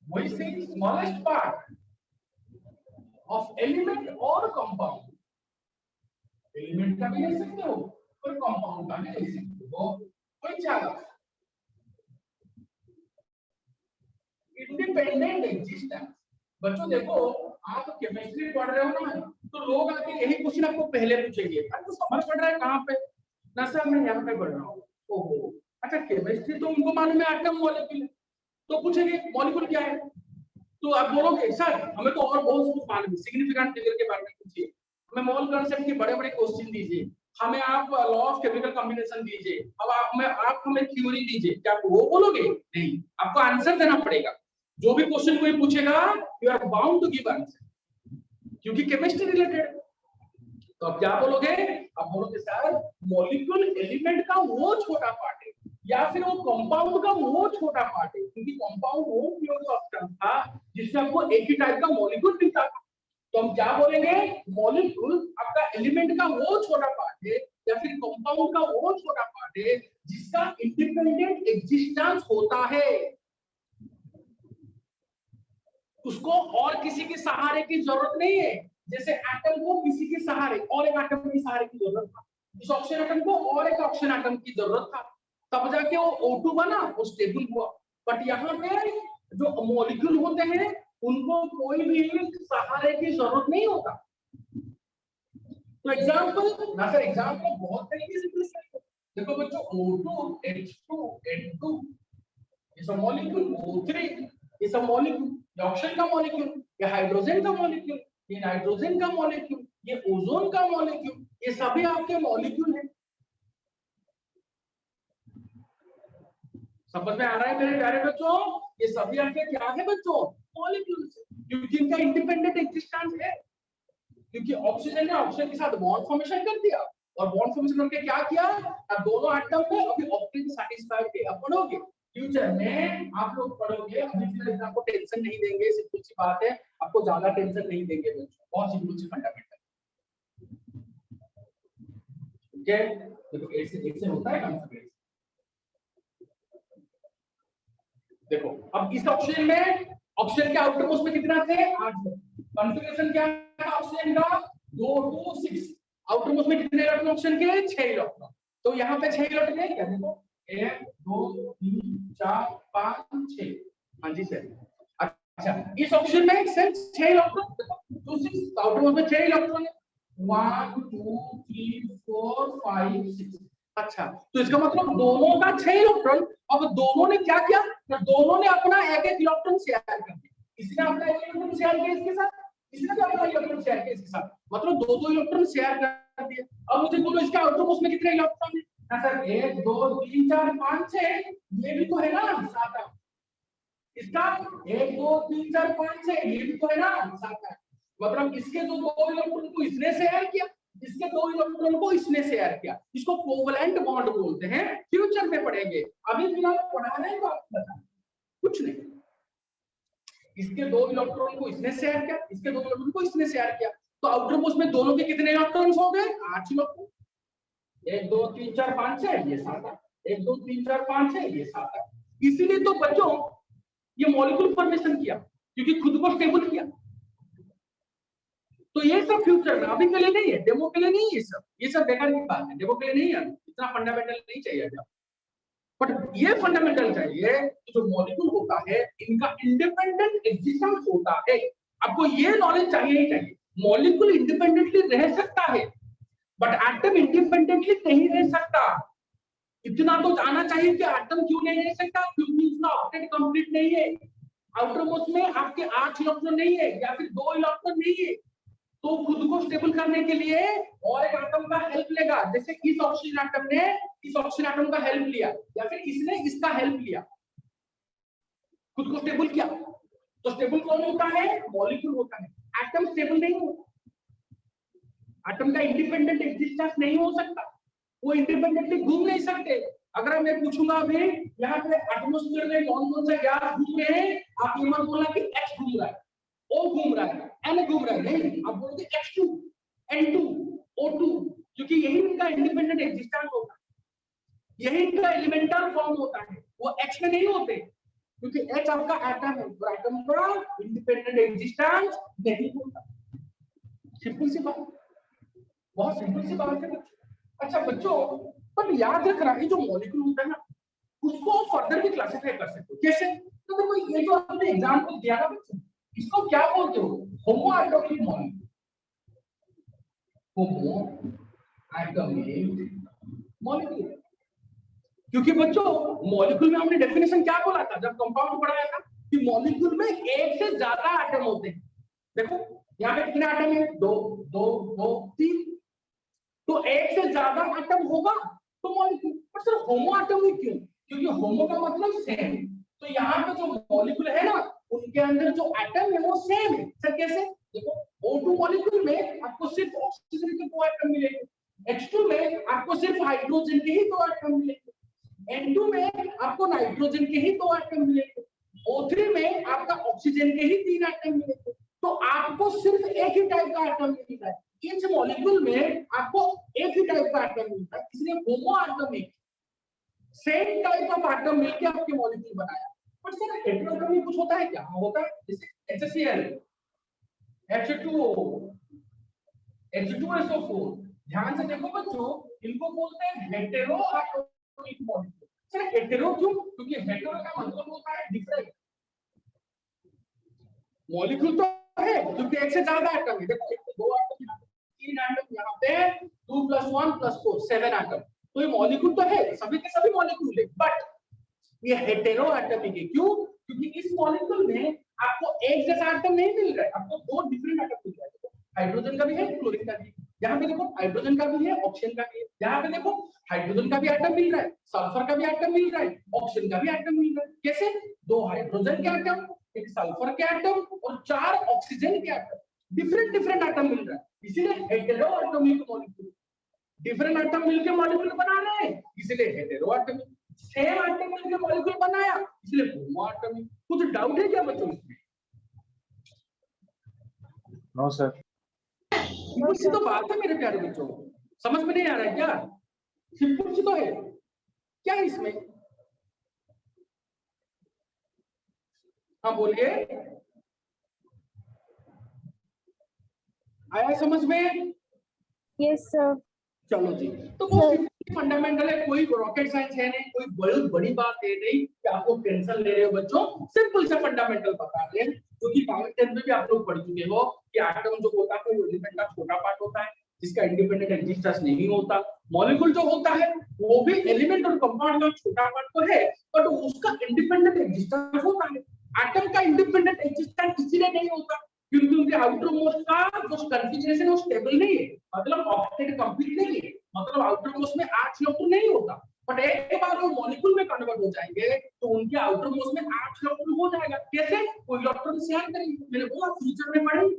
वही से स्मॉलेस्ट पार्ट ऑफ एलिमेंट और कंपाउंड, एलिमेंट का भी ले सकते हो और कंपाउंड का भी ले सकते हो, कोई चाहे इंडिपेंडेंट एग्जिस्टेंस। बच्चों देखो आप केमिस्ट्री पढ़ रहे हो ना, तो लोग आके यही क्वेश्चन आपको पहले पूछेंगे, अरे तो समझ पड़ रहा है कहाँ पे? ना सर मैं यहाँ पे पढ़ रहा हूँ। ओहो अच्छा, केमिस्ट्री तो उनको मालूम है एटम मॉलिक्यूल, तो पूछेंगे मॉलिक्यूल क्या है, तो आप बोलोगे सर हमें तो और बहुत कुछ मालूम है, सिग्निफिकेंट फिगर के बारे में पूछिए, हमें मोल कांसेप्ट के बड़े-बड़े क्वेश्चन दीजिए, हमें आप लॉ ऑफ केमिकल कॉम्बिनेशन दीजिए, अब आप हमें थ्योरी दीजिए, क्या आप वो बोलोगे? नहीं, आपको आंसर देना पड़ेगा। जो भी क्वेश्चन कोई पूछेगा you are bound to give answer, क्योंकि केमिस्ट्री रिलेटेड। तो आप क्या बोलोगे? आप बोलोगे सर मॉलिक्यूल एलिमेंट का वो छोटा पार्ट है, या फिर वो कंपाउंड का वो छोटा पार्ट है, क्योंकि कंपाउंड वो प्योर सब्सटेंस था जिससे आपको एक ही टाइप का मॉलिक्यूल मिलता था। तो हम क्या बोलेंगे? मॉलिक्यूल आपका एलिमेंट का वो छोटा पार्ट है या फिर कंपाउंड का वो छोटा पार्ट है जिसका इंडिपेंडेंट एग्जिस्टेंस होता है, उसको और किसी के सहारे की जरूरत नहीं है। जैसे एटम को किसी के सहारे और एक एटम के सहारे की जरूरत था, इस ऑक्सीजन एटम को और एक ऑक्सीजन एटम की जरूरत था, तब जाके वो O2 बना, वो स्टेबल हुआ। बट यहाँ पे जो मॉलिक्यूल होते हैं उनको कोई भी सहारे की जरूरत नहीं होता। तो एग्जांपल ना सर, एग्जांपल बहुत तरीके से पूछ सकते हो। देखो बच्चों O2 H2 N2 ये सब मॉलिक्यूल, O3 ये सब मॉलिक्यूल, ये ऑक्सीजन का मॉलिक्यूल, ये हाइड्रोजन का मॉलिक्यूल, ये नाइट्रोजन का मॉलिक्यूल, ये ओजोन का मॉलिक्यूल, ये सभी आपके मॉलिक्यूल हैं। समझ में आ रहा है मेरे प्यारे बच्चों? ये सभी आपके क्या है बच्चों? मॉलिक्यूल्स, क्योंकि इनका इंडिपेंडेंट एग्जिस्टेंस है। क्योंकि ऑक्सीजन ने ऑक्सीजन के साथ बॉन्ड फॉर्मेशन कर दिया और बॉन्ड फॉर्मेशन करके क्या किया? अब दोनों एटम में अभी ऑक्सीजन सैटिस्फाइड है। अब पढ़ोगे फ्यूचर में, आप लोग पढ़ोगे, अभी फिर आपको टेंशन नहीं देंगे, सिंपल सी बात है, आपको ज्यादा टेंशन नहीं देंगे बच्चों, बहुत सिंपल सी फंडामेंटल। ठीक है, देखो ऐसे होता है कॉन्सेप्ट। देखो अब इस ऑक्सीजन में, ऑक्सीजन के आउटर मोस्ट में कितना थे? 8 कॉन्फ़िगरेशन क्या था ऑक्सीजन का? 2 2 6। आउटर मोस्ट में कितने इलेक्ट्रॉन ऑक्सीजन के? 6 इलेक्ट्रॉन। तो यहाँ पे 6 इलेक्ट्रॉन है क्या? देखो 1 2 3 4 5 6। हाँ जी सर। अच्छा इस ऑक्सीजन में सिर्फ 6 इलेक्ट्रॉन, तो 6 आउटर मोस्ट में 6 इलेक्ट्रॉन है। 1 2 3 4 5 6। अच्छा तो इसका मतलब दोनों का 6 इलेक्ट्रॉन। अब दोनों ने क्या किया? तो दोनों ने अपना एक इलेक्ट्रॉन शेयर कर दिया। इसने अपना एक इलेक्ट्रॉन शेयर किया इसके साथ, इसने भी अपना इलेक्ट्रॉन शेयर किया इसके साथ, मतलब दो इलेक्ट्रॉन शेयर कर दिए। अब मुझे बोलो इसका आउटर मोस्ट में कितने इलेक्ट्रॉन है? ना सर 1 2 3 4 5 6, ये भी तो है ना 7। इसका 1 2 3 4 5 6, ये भी तो है ना 7। मतलब इसके दो इलेक्ट्रॉन को इसने शेयर किया, इसके 2 इलेक्ट्रॉन को इसने शेयर किया, इसको कोवलेंट बॉन्ड बोलते हैं। फ्यूचर में पढ़ेंगे, अभी फिलहाल पढ़ा रहे हैं तो आपको बता कुछ नहीं। इसके 2 इलेक्ट्रॉन को इसने शेयर किया, इसके 2 इलेक्ट्रॉन को इसने शेयर किया, तो आउटर मोस्ट में दोनों के कितने इलेक्ट्रॉन्स हो गए? 8 इलेक्ट्रॉन। 1 2 3 4 5 6, ये 7। 1 2 3 4 5 6, ये 7। इसीलिए तो बच्चों ये मॉलिक्यूल फॉर्मेशन किया, क्योंकि खुद को स्टेबल किया। तो ये सब फ्यूचर में, अभी के लिए नहीं है, डेमो के लिए नहीं है, ये सब बेकार की बात है, डेमो के लिए नहीं है, इतना फंडामेंटल नहीं चाहिए। बट ये फंडामेंटल चाहिए कि जो मॉलिक्यूल होता है इनका इंडिपेंडेंट एग्जिस्टेंस होता है। आपको ये नॉलेज चाहिए ही चाहिए। मॉलिक्यूल इंडिपेंडेंटली रह सकता है बट एटम इंडिपेंडेंटली नहीं रह सकता। इतना तो जाना चाहिए कि एटम क्यों नहीं रह सकता? क्योंकि उसका ऑक्टेट कंप्लीट नहीं है। आउटरमोस्ट में आपके 8 इलेक्ट्रॉन नहीं है या फिर 2 इलेक्ट्रॉन नहीं है, तो खुद को स्टेबल करने के लिए और एक एटम का हेल्प लेगा। जैसे इस ऑक्सीजन एटम ने इस ऑक्सीजन एटम का हेल्प लिया या फिर इसने इसका हेल्प लिया, खुद को स्टेबल किया। तो स्टेबल कौन होता है? मॉलिक्यूल होता है। एटम स्टेबल नहीं होता। एटम का इंडिपेंडेंट एग्जिस्टेंस नहीं हो सकता, वो इंडिपेंडेंटली घूम नहीं सकते। अगर मैं पूछूंगा अभी यहाँ पे एटमॉस्फेयर में कौन कौन से गैस घूम रहे हैं, आप ये मत बोलना कि X घूम रहा है, O घूम रहा है, N घूम रहा है, नहीं, आप बोलोगे H2, N2, O2, क्योंकि यही इनका इंडिपेंडेंट एग्जिस्टेंस होता है, यही इनका एलिमेंटल फॉर्म होता है, वो X में नहीं होते, क्योंकि H आपका एटम है, तो एटम का इंडिपेंडेंट एग्जिस्टेंस नहीं होता। सिंपल सी बात, बहुत सिंपल सी बात है। अच्छा बच्चों, पर याद रखना है जो मॉलिक्यूल होता है ना, उसको फर्दर भी क्लासिफाई कर सकते हो। कैसे? तो देखो ये जो आपने एग्जांपल दिया ना बच्चों, इसको क्या बोलते हो? होमो एटॉमिक मॉलिक्यूल। होमो एटॉमिक मॉलिक्यूल, क्योंकि बच्चों मॉलिक्यूल में हमने डेफिनेशन क्या बोला था जब कंपाउंड पढ़ाया था, कि मॉलिक्यूल में एक से ज्यादा एटम होते हैं। देखो यहाँ पे कितने एटम है? 2 2 2 3, तो एक से ज्यादा एटम होगा तो मॉलिक्यूल। पर सर होमो एटॉमिक क्यों? क्योंकि होमो का मतलब सेम, तो यहाँ पे जो मॉलिक्यूल है ना, उनके अंदर जो एटम है वो सेम है। सर कैसे? देखो O2 मॉलिक्यूल में आपको सिर्फ ऑक्सीजन के 2 एटम मिलेंगे, H2 में आपको सिर्फ हाइड्रोजन के ही 2 एटम मिलेंगे, N2 में आपको नाइट्रोजन के ही 2 एटम मिलेंगे, O3 में आपका ऑक्सीजन के ही 3 एटम मिलेंगे। तो आपको सिर्फ एक ही टाइप का एटम मिलता है, इस मॉलिक्यूल में आपको एक ही टाइप का एटम मिलता है, इसलिए होमो atomic, same type of atom मिलके आपके मॉलिक्यूल बनाया। पर सर हेटेरोटॉमिक कुछ होता है क्या? होता है, जैसे HCl, H2O, H2SO4। ध्यान से देखो बच्चों, इनको बोलते हैं hetero atomic molecule. Sir hetero क्यों? क्योंकि हेटेरो का मतलब होता है डिफरेंट। मॉलिक्यूल तो है क्योंकि एक से ज्यादा एटम है। देखो 2 एटम, 3 एटम, यहाँ पे 2 + 1 + 4 7 एटम, तो ये मॉलिक्यूल तो है, सभी के सभी मॉलिक्यूल है, बट ये हेटेरो एटॉमिक है। क्यों? क्योंकि इस मॉलिक्यूल में आपको एक जैसा एटम नहीं मिल रहा है, आपको 2 डिफरेंट एटम मिल रहा है। हाइड्रोजन का भी है, क्लोरीन का भी है। यहाँ पे देखो हाइड्रोजन का भी है, ऑक्सीजन का भी है। यहाँ पे देखो हाइड्रोजन का भी एटम मिल रहा है, सल्फर का भी एटम मिल रहा है, ऑक्सीजन का भी एटम मिल रहा है। कैसे? 2 हाइड्रोजन के एटम, 1 सल्फर के एटम और 4 ऑक्सीजन के एटम, डिफरेंट डिफरेंट एटम मिल रहा है, इसीलिए hetero atomic molecule. Different atom मिलकर मॉलिक्यूल बना रहे हैं, इसलिए हेटेरो एटॉमिक। सेम एटम मिलकर मॉलिक्यूल बनाया, इसलिए होमो एटॉमिक। कुछ डाउट है क्या बच्चों इसमें? No sir. सिंपल सी तो बात है मेरे प्यारे बच्चों, समझ में नहीं आ रहा है क्या? सिंपल सी तो है, क्या है इसमें? हाँ बोलिए, आया समझ में? Yes, sir. चलो जी, तो बहुत फंडामेंटल है, कोई रॉकेट साइंस है नहीं, कोई बहुत बड़ी बात है नहीं कि आपको टेंशन ले रहे हो बच्चों। सिंपल से फंडामेंटल बता रहे हैं, क्योंकि 10th में भी आप लोग पढ़ चुके हो कि एटम जो होता है वो एलिमेंट का छोटा पार्ट होता है जिसका इंडिपेंडेंट एग्जिस्टेंस नहीं होता। मॉलिक्यूल जो होता है वो भी एलिमेंट और कंपाउंड का छोटा पार्ट तो है, बट उसका इंडिपेंडेंट एग्जिस्टेंस होता है। एटम का इंडिपेंडेंट एग्जिस्टेंस इसीलिए नहीं होता क्योंकि उनके आउटर मोस्ट का जो कॉन्फ़िगरेशन है वो स्टेबल नहीं है, मतलब ऑक्टेट कंप्लीट नहीं है, मतलब आउटर मोस्ट में 8 इलेक्ट्रॉन नहीं होता। बट एक बार वो मॉलिक्यूल में कन्वर्ट हो जाएंगे तो उनके आउटर मोस्ट में 8 इलेक्ट्रॉन हो जाएगा। कैसे? वो इलेक्ट्रॉन शेयर करेंगे, मैंने बोला फ्यूचर में पढ़ेंगे,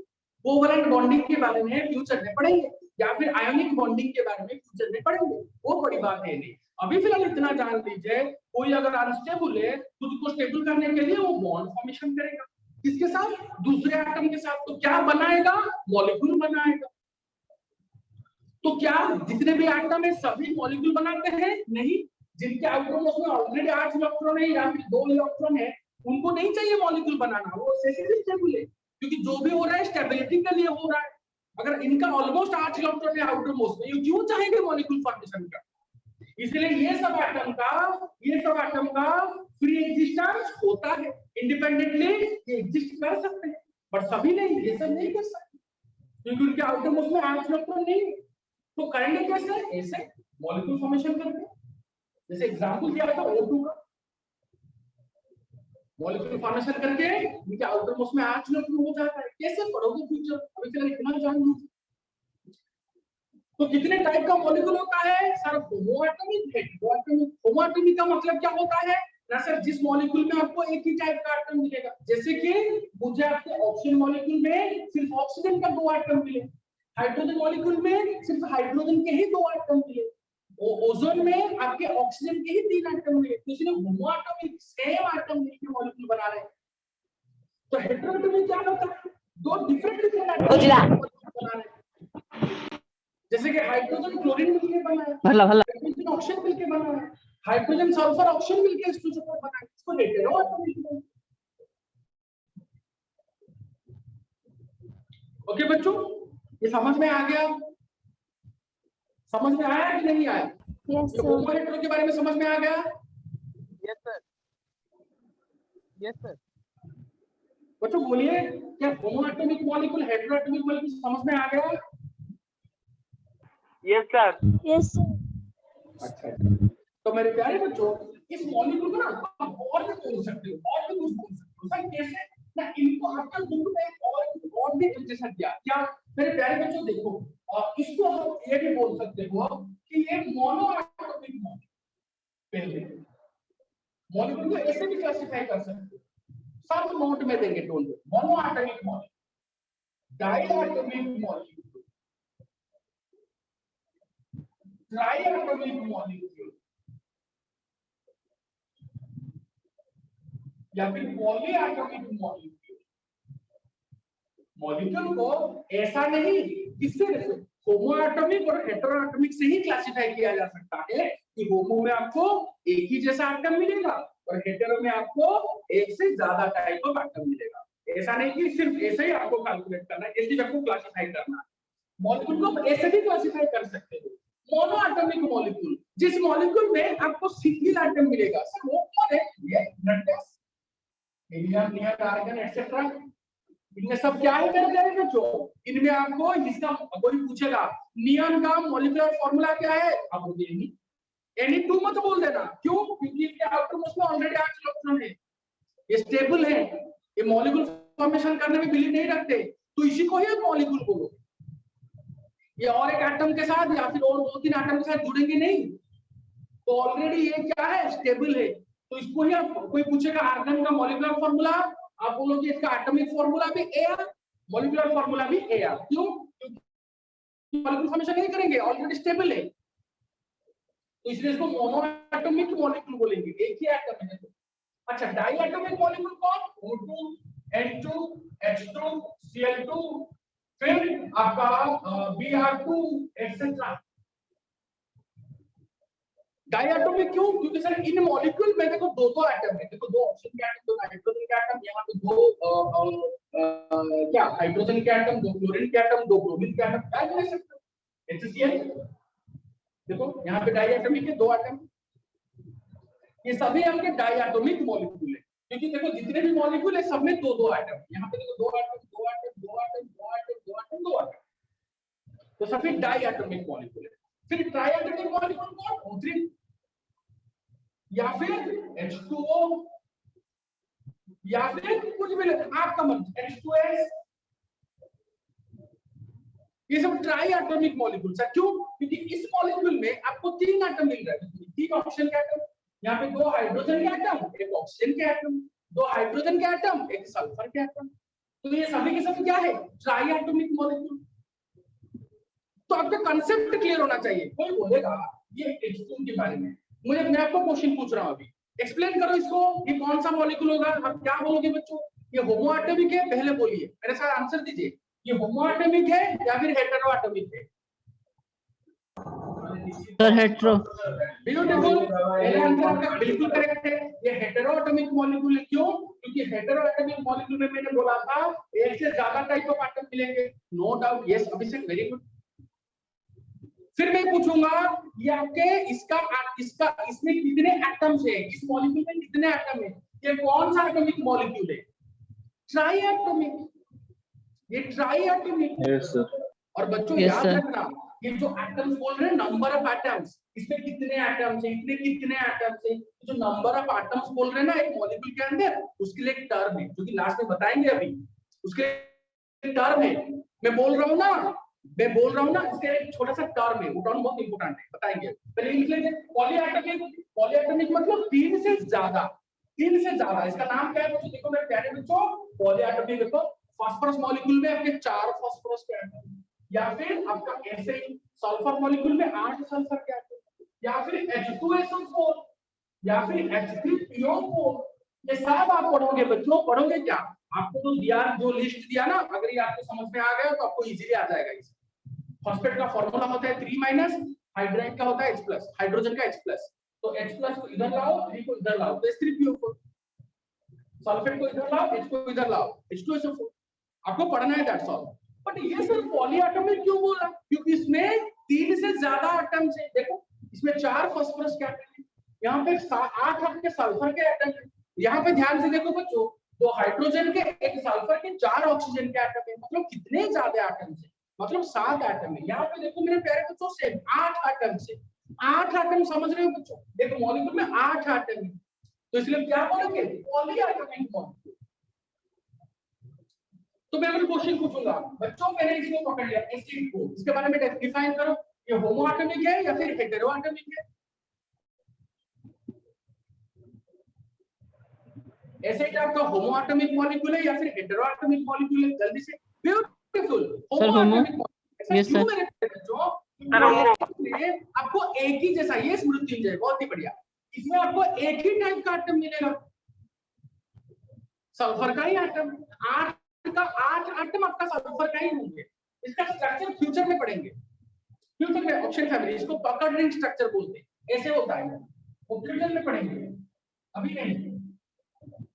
कोवैलेंट बॉन्डिंग के बारे में फ्यूचर में पढ़ेंगे, या फिर आयोनिक बॉन्डिंग के बारे में फ्यूचर में पढ़ेंगे, वो बड़ी बात है नहीं। अभी फिलहाल इतना जान लीजिए, कोई अगर अनस्टेबल है खुद को स्टेबल करने के लिए वो बॉन्ड फॉर्मेशन करेगा, किसके साथ? दूसरे एटम के साथ। तो क्या बनाएगा? मॉलिक्यूल बनाएगा। तो क्या जितने भी एटम है सभी मॉलिक्यूल बनाते हैं? नहीं, जिनके आउटर मोस्ट में ऑलरेडी 8 इलेक्ट्रॉन है या फिर 2 इलेक्ट्रॉन है उनको नहीं चाहिए मॉलिक्यूल बनाना, वो स्टेबल है, क्योंकि जो भी हो रहा है स्टेबिलिटी के लिए हो रहा है। अगर इनका ऑलमोस्ट 8 इलेक्ट्रॉन है आउटर मोस्ट में, ये क्यों चाहेंगे मॉलिक्यूल फॉर्मेशन का? इसलिए ये सब एटम का फ्री एग्जिस्टेंस होता है, इंडिपेंडेंटली ये एग्जिस्ट कर सकते हैं, बट सभी नहीं, ये सब नहीं कर सकते क्योंकि उनके आउटर मोस्ट में 8 इलेक्ट्रॉन नहीं। तो करेंगे कैसे? ऐसे मॉलिक्यूल फॉर्मेशन करके, जैसे एग्जांपल दिया था O2 का। मॉलिक्यूल फॉर्मेशन करके इनके आउटर मोस्ट में आठ न्यूट्रॉन हो जाता है। कैसे पढ़ोगे फ्यूचर, अभी फिलहाल इतना जान लो। तो कितने टाइप का मॉलिक्यूल होता है सर? होमोएटॉमिक, हेटेरोएटॉमिक। होमोएटॉमिक का मतलब क्या होता है ना सर? जिस मॉलिक्यूल में आपको एक ही टाइप का एटम मिलेगा, जैसे कि मुझे आपके ऑक्सीजन मॉलिक्यूल में सिर्फ ऑक्सीजन का 2 एटम मिले, हाइड्रोजन मॉलिक्यूल में सिर्फ हाइड्रोजन के ही 2 एटम मिले, ओजोन में आपके ऑक्सीजन के ही 3 एटम मिले। तो इसलिए होमोएटॉमिक सेम एटम मिलकर मॉलिक्यूल बना रहे हैं। तो हेटेरोएटॉमिक क्या होता है? 2 डिफरेंट एटम बना रहे हैं। जैसे कि हाइड्रोजन क्लोरीन मिलके बना है, हाइड्रोजन ऑक्सीजन मिलके बना है, हाइड्रोजन सल्फर ऑक्सीजन मिलके H2SO4 बना है। इसको हेटेरोएटॉमिक बोलते हैं। ओके बच्चों, ये समझ में आ गया? समझ में आया कि नहीं आया? Yes, ये sir. होमो हेटेरो के बारे में समझ में आ गया? Yes sir, yes sir. बच्चों बोलिए, क्या होमो एटॉमिक मॉलिक्यूल हेटेरोएटॉमिक मॉलिक्यूल समझ में आ गया? Yes sir. Yes, sir. अच्छा, तो मेरे प्यारे बच्चों, इस मॉलिक्यूल को ना आप और भी बोल सकते हो, और भी कुछ बोल सकते हो। सर कैसे? ना इनको आपका बुक में और भी जैसा दिया क्या मेरे प्यारे बच्चों? देखो, इसको हम ये भी बोल सकते हो कि ये मोनो एटॉमिक मॉलिक्यूल। मॉलिक्यूल को ऐसे भी क्लासिफाई कर सकते हो, सब नोट में देंगे। Don't worry. Mono atomic molecule, di atomic molecule, tri atomic molecule, या फिर पॉली एटॉमिक मॉलिक्यूल। मॉलिक्यूल को ऐसा नहीं, किससे होमो एटॉमिक और हेटेरो एटॉमिक से ही क्लासिफाई किया जा सकता है कि होमो में आपको एक ही जैसा एटम मिलेगा और हेटेरो में आपको एक से ज्यादा टाइप ऑफ एटम मिलेगा। ऐसा नहीं कि सिर्फ ऐसे ही आपको कैलकुलेट करना है, ऐसे ही आपको क्लासिफाई करना है। मॉलिक्यूल को ऐसे भी क्लासिफाई कर सकते हो। मोनो एटॉमिक मॉलिक्यूल, जिस मॉलिक्यूल में आपको सिंगल एटम मिलेगा। सर वो कौन है? ये ब्लड गैस, हीलियम, नियन, आर्गन एटसेट्रा। इनमें सब क्या है मेरे प्यारे बच्चों? इनमें आपको इसका कोई पूछेगा नियन का मॉलिक्यूलर फार्मूला क्या है, आप बोलिए Ni2 मत बोल देना। क्यों? क्योंकि इसके आउटर मोस्ट में ऑलरेडी 8 इलेक्ट्रॉन है, ये स्टेबल है, ये मॉलिक्यूल फॉर्मेशन करने में बिलीव नहीं रखते, तो इसी को ही आप मॉलिक्यूल बोलो। ये और एक एटम के साथ या फिर और 2-3 एटम के साथ जुड़ेंगे नहीं, तो ऑलरेडी ये क्या है? स्टेबल है। तो इसको ही आप, कोई पूछेगा आर्गन का मॉलिक्यूलर फार्मूला, आप बोलोगे इसका एटॉमिक फार्मूला भी Ar, मॉलिक्यूलर फार्मूला भी Ar। क्यों? क्योंकि मॉलिक्यूल फॉर्मेशन नहीं करेंगे, ऑलरेडी स्टेबल है, तो इसलिए इसको मोनो एटॉमिक मॉलिक्यूल बोलेंगे, एक ही एटम है। अच्छा, डाई एटॉमिक मॉलिक्यूल कौन? O2, N2, H2, Cl2, फिर आपका Br2 एटसेट्रा। डायटोमिक क्यों? क्योंकि सर इन मॉलिक्यूल में देखो दो एटम है, देखो 2 ऑक्सीजन के एटम, 2 नाइट्रोजन के एटम, यहाँ पे 2 क्या हाइड्रोजन के एटम, 2 क्लोरीन के एटम, 2 ब्रोमीन के एटम, क्या बोल सकते हो? HCl। देखो यहाँ पे डायटोमिक है, 2 एटम, ये सभी आपके डायटोमिक मॉलिक्यूल है। क्योंकि देखो जितने भी मॉलिक्यूल है सब में 2-2 एटम, यहाँ पे देखो 2 atom, 2 atom, 2 atom, 2 atom, 2 atom, 2 atom, तो सभी डायटोमिक मॉलिक्यूल है। फिर ट्राइएटोमिक मॉलिक्यूल कौन? O3 या फिर H2O या फिर कुछ भी आपका मन, H2S, ये सब ट्राई एटॉमिक मॉलिक्यूल्स है। क्यों? क्योंकि इस मॉलिक्यूल में आपको 3 एटम मिल रहा है, 3 ऑक्सीजन के एटम, यहाँ पे 2 हाइड्रोजन के एटम, 1 ऑक्सीजन के एटम, 2 हाइड्रोजन के एटम, 1 सल्फर के एटम, तो ये सभी के सभी क्या है? Try atomic molecule. तो आपका कांसेप्ट क्लियर होना चाहिए। कोई बोलेगा ये H2 के बारे में, मैं आपको क्वेश्चन पूछ रहा हूं, अभी एक्सप्लेन करो इसको, ये कौन सा मॉलिक्यूल होगा? आप क्या बोलोगे बच्चों? ये होमो एटॉमिक है? पहले बोलिए, मेरे साथ आंसर दीजिए, ये होमो एटॉमिक है या फिर हेटेरो एटॉमिक है? Sir hetero. ब्यूटीफुल, पहला आंसर आपका बिल्कुल करेक्ट है, ये हेटेरो एटॉमिक मॉलिक्यूल है। क्यों? क्योंकि हेटेरो एटॉमिक मॉलिक्यूल में मैंने बोला था एक से ज्यादा टाइप ऑफ एटम मिलेंगे। नो डाउट, यस अभिषेक, वेरी गुड। फिर मैं पूछूंगा ये आपके इसका इसमें कितने एटम्स है, इस मॉलिक्यूल में कितने एटम है? ये कौन सा एटॉमिक मॉलिक्यूल है? ट्राई एटॉमिक, ये ट्राई एटॉमिक। Yes, sir. और बच्चों Yes, याद sir. रखना, ये जो एटम्स बोल रहे हैं नंबर ऑफ एटम्स, इसमें कितने एटम्स हैं, इतने कितने एटम्स हैं, जो नंबर ऑफ एटम्स बोल रहे हैं ना एक मॉलिक्यूल के अंदर, उसके लिए एक टर्म है जो कि लास्ट में बताएंगे अभी, उसके लिए टर्म है। मैं बोल रहा हूँ ना इसके एक छोटा सा टर्म है, वो टर्म बहुत इंपॉर्टेंट है, बताएंगे। पहले लिख लीजिए पॉलीएटॉमिक। पॉलीएटॉमिक मतलब तीन से ज्यादा, इसका नाम क्या है बच्चों? देखो मेरे प्यारे बच्चों, पॉलीएटॉमिक देखो, फास्फोरस मॉलिक्यूल में आपके 4 फास्फोरस के एटम, या फिर आपका ऐसे ही सल्फर मॉलिक्यूल में 8 सल्फर के एटम, या फिर H2SO4, या फिर H3PO4। ये सब आप पढ़ोगे बच्चों, पढ़ोगे क्या? आपको तो दिया, जो लिस्ट दिया ना, अगर ये आपको समझ में आ गया तो आपको इजीली आ जाएगा। इस फॉस्फेट का फार्मूला होता है 3-, हाइड्राइड का होता है H+, हाइड्रोजन का H+, तो H+ को इधर लाओ, 3 को इधर लाओ, तो H3PO4, सल्फेट को इधर लाओ, H को इधर लाओ, H2SO4। आपको पढ़ना है, दैट्स ऑल। बट ये सिर्फ पॉलीएटॉमिक क्यों बोला? क्योंकि इसमें 3 से ज्यादा एटम्स हैं। देखो इसमें 4 फास्फोरस के एटम हैं, यहाँ पे 8 आपके सल्फर के एटम हैं। यहाँ पे ध्यान से देखो बच्चों, 2 हाइड्रोजन के, 1 सल्फर के, 4 ऑक्सीजन के एटम हैं। मतलब कितने ज्यादा एटम्स हैं? मतलब 7 एटम है। यहाँ पे देखो मेरे प्यारे बच्चों, सेम 8 एटम्स है। 8 एटम समझ रहे हो बच्चों? देखो मॉलिक्यूल में 8 एटम है, तो इसलिए क्या बोलेंगे? Polyatomic molecule. तो मैं अगर क्वेश्चन पूछूंगा बच्चों, मैंने इसको पकड़ लिया एसिड को, इसके बारे में डिफाइन करो, ये होमोएटॉमिक है या फिर हेटेरोएटॉमिक है? एसिड आपका होमोएटॉमिक मॉलिक्यूल है या फिर हेटेरोएटॉमिक मॉलिक्यूल है? जल्दी से, ब्यूटीफुल, होमोएटॉमिक। Yes sir. मेरे बच्चों आपको एक ही जैसा, ये स्मृत्युंजय बहुत ही बढ़िया, इसमें आपको एक ही टाइप का एटम मिलेगा, सल्फर का ही एटम। 8 एटम आपका सल्फर का ही होंगे। इसका स्ट्रक्चर फ्यूचर में पढ़ेंगे, फ्यूचर में ऑक्सीजन फैमिली, इसको पकड़ रिंग स्ट्रक्चर बोलते हैं, ऐसे होता है, वो फ्यूचर में पढ़ेंगे, अभी नहीं,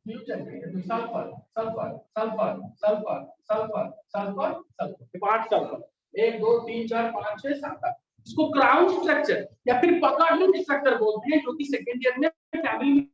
फ्यूचर में। तो sulphur sulphur sulphur sulphur sulphur sulphur sulphur, 5 sulphur, 1 2 3 4 5 6 7 8, इसको क्राउन स्ट्रक्चर या फिर पकड़ रिंग स्ट्रक्चर बोलते हैं, जो कि सेकंड ईयर में फैमिली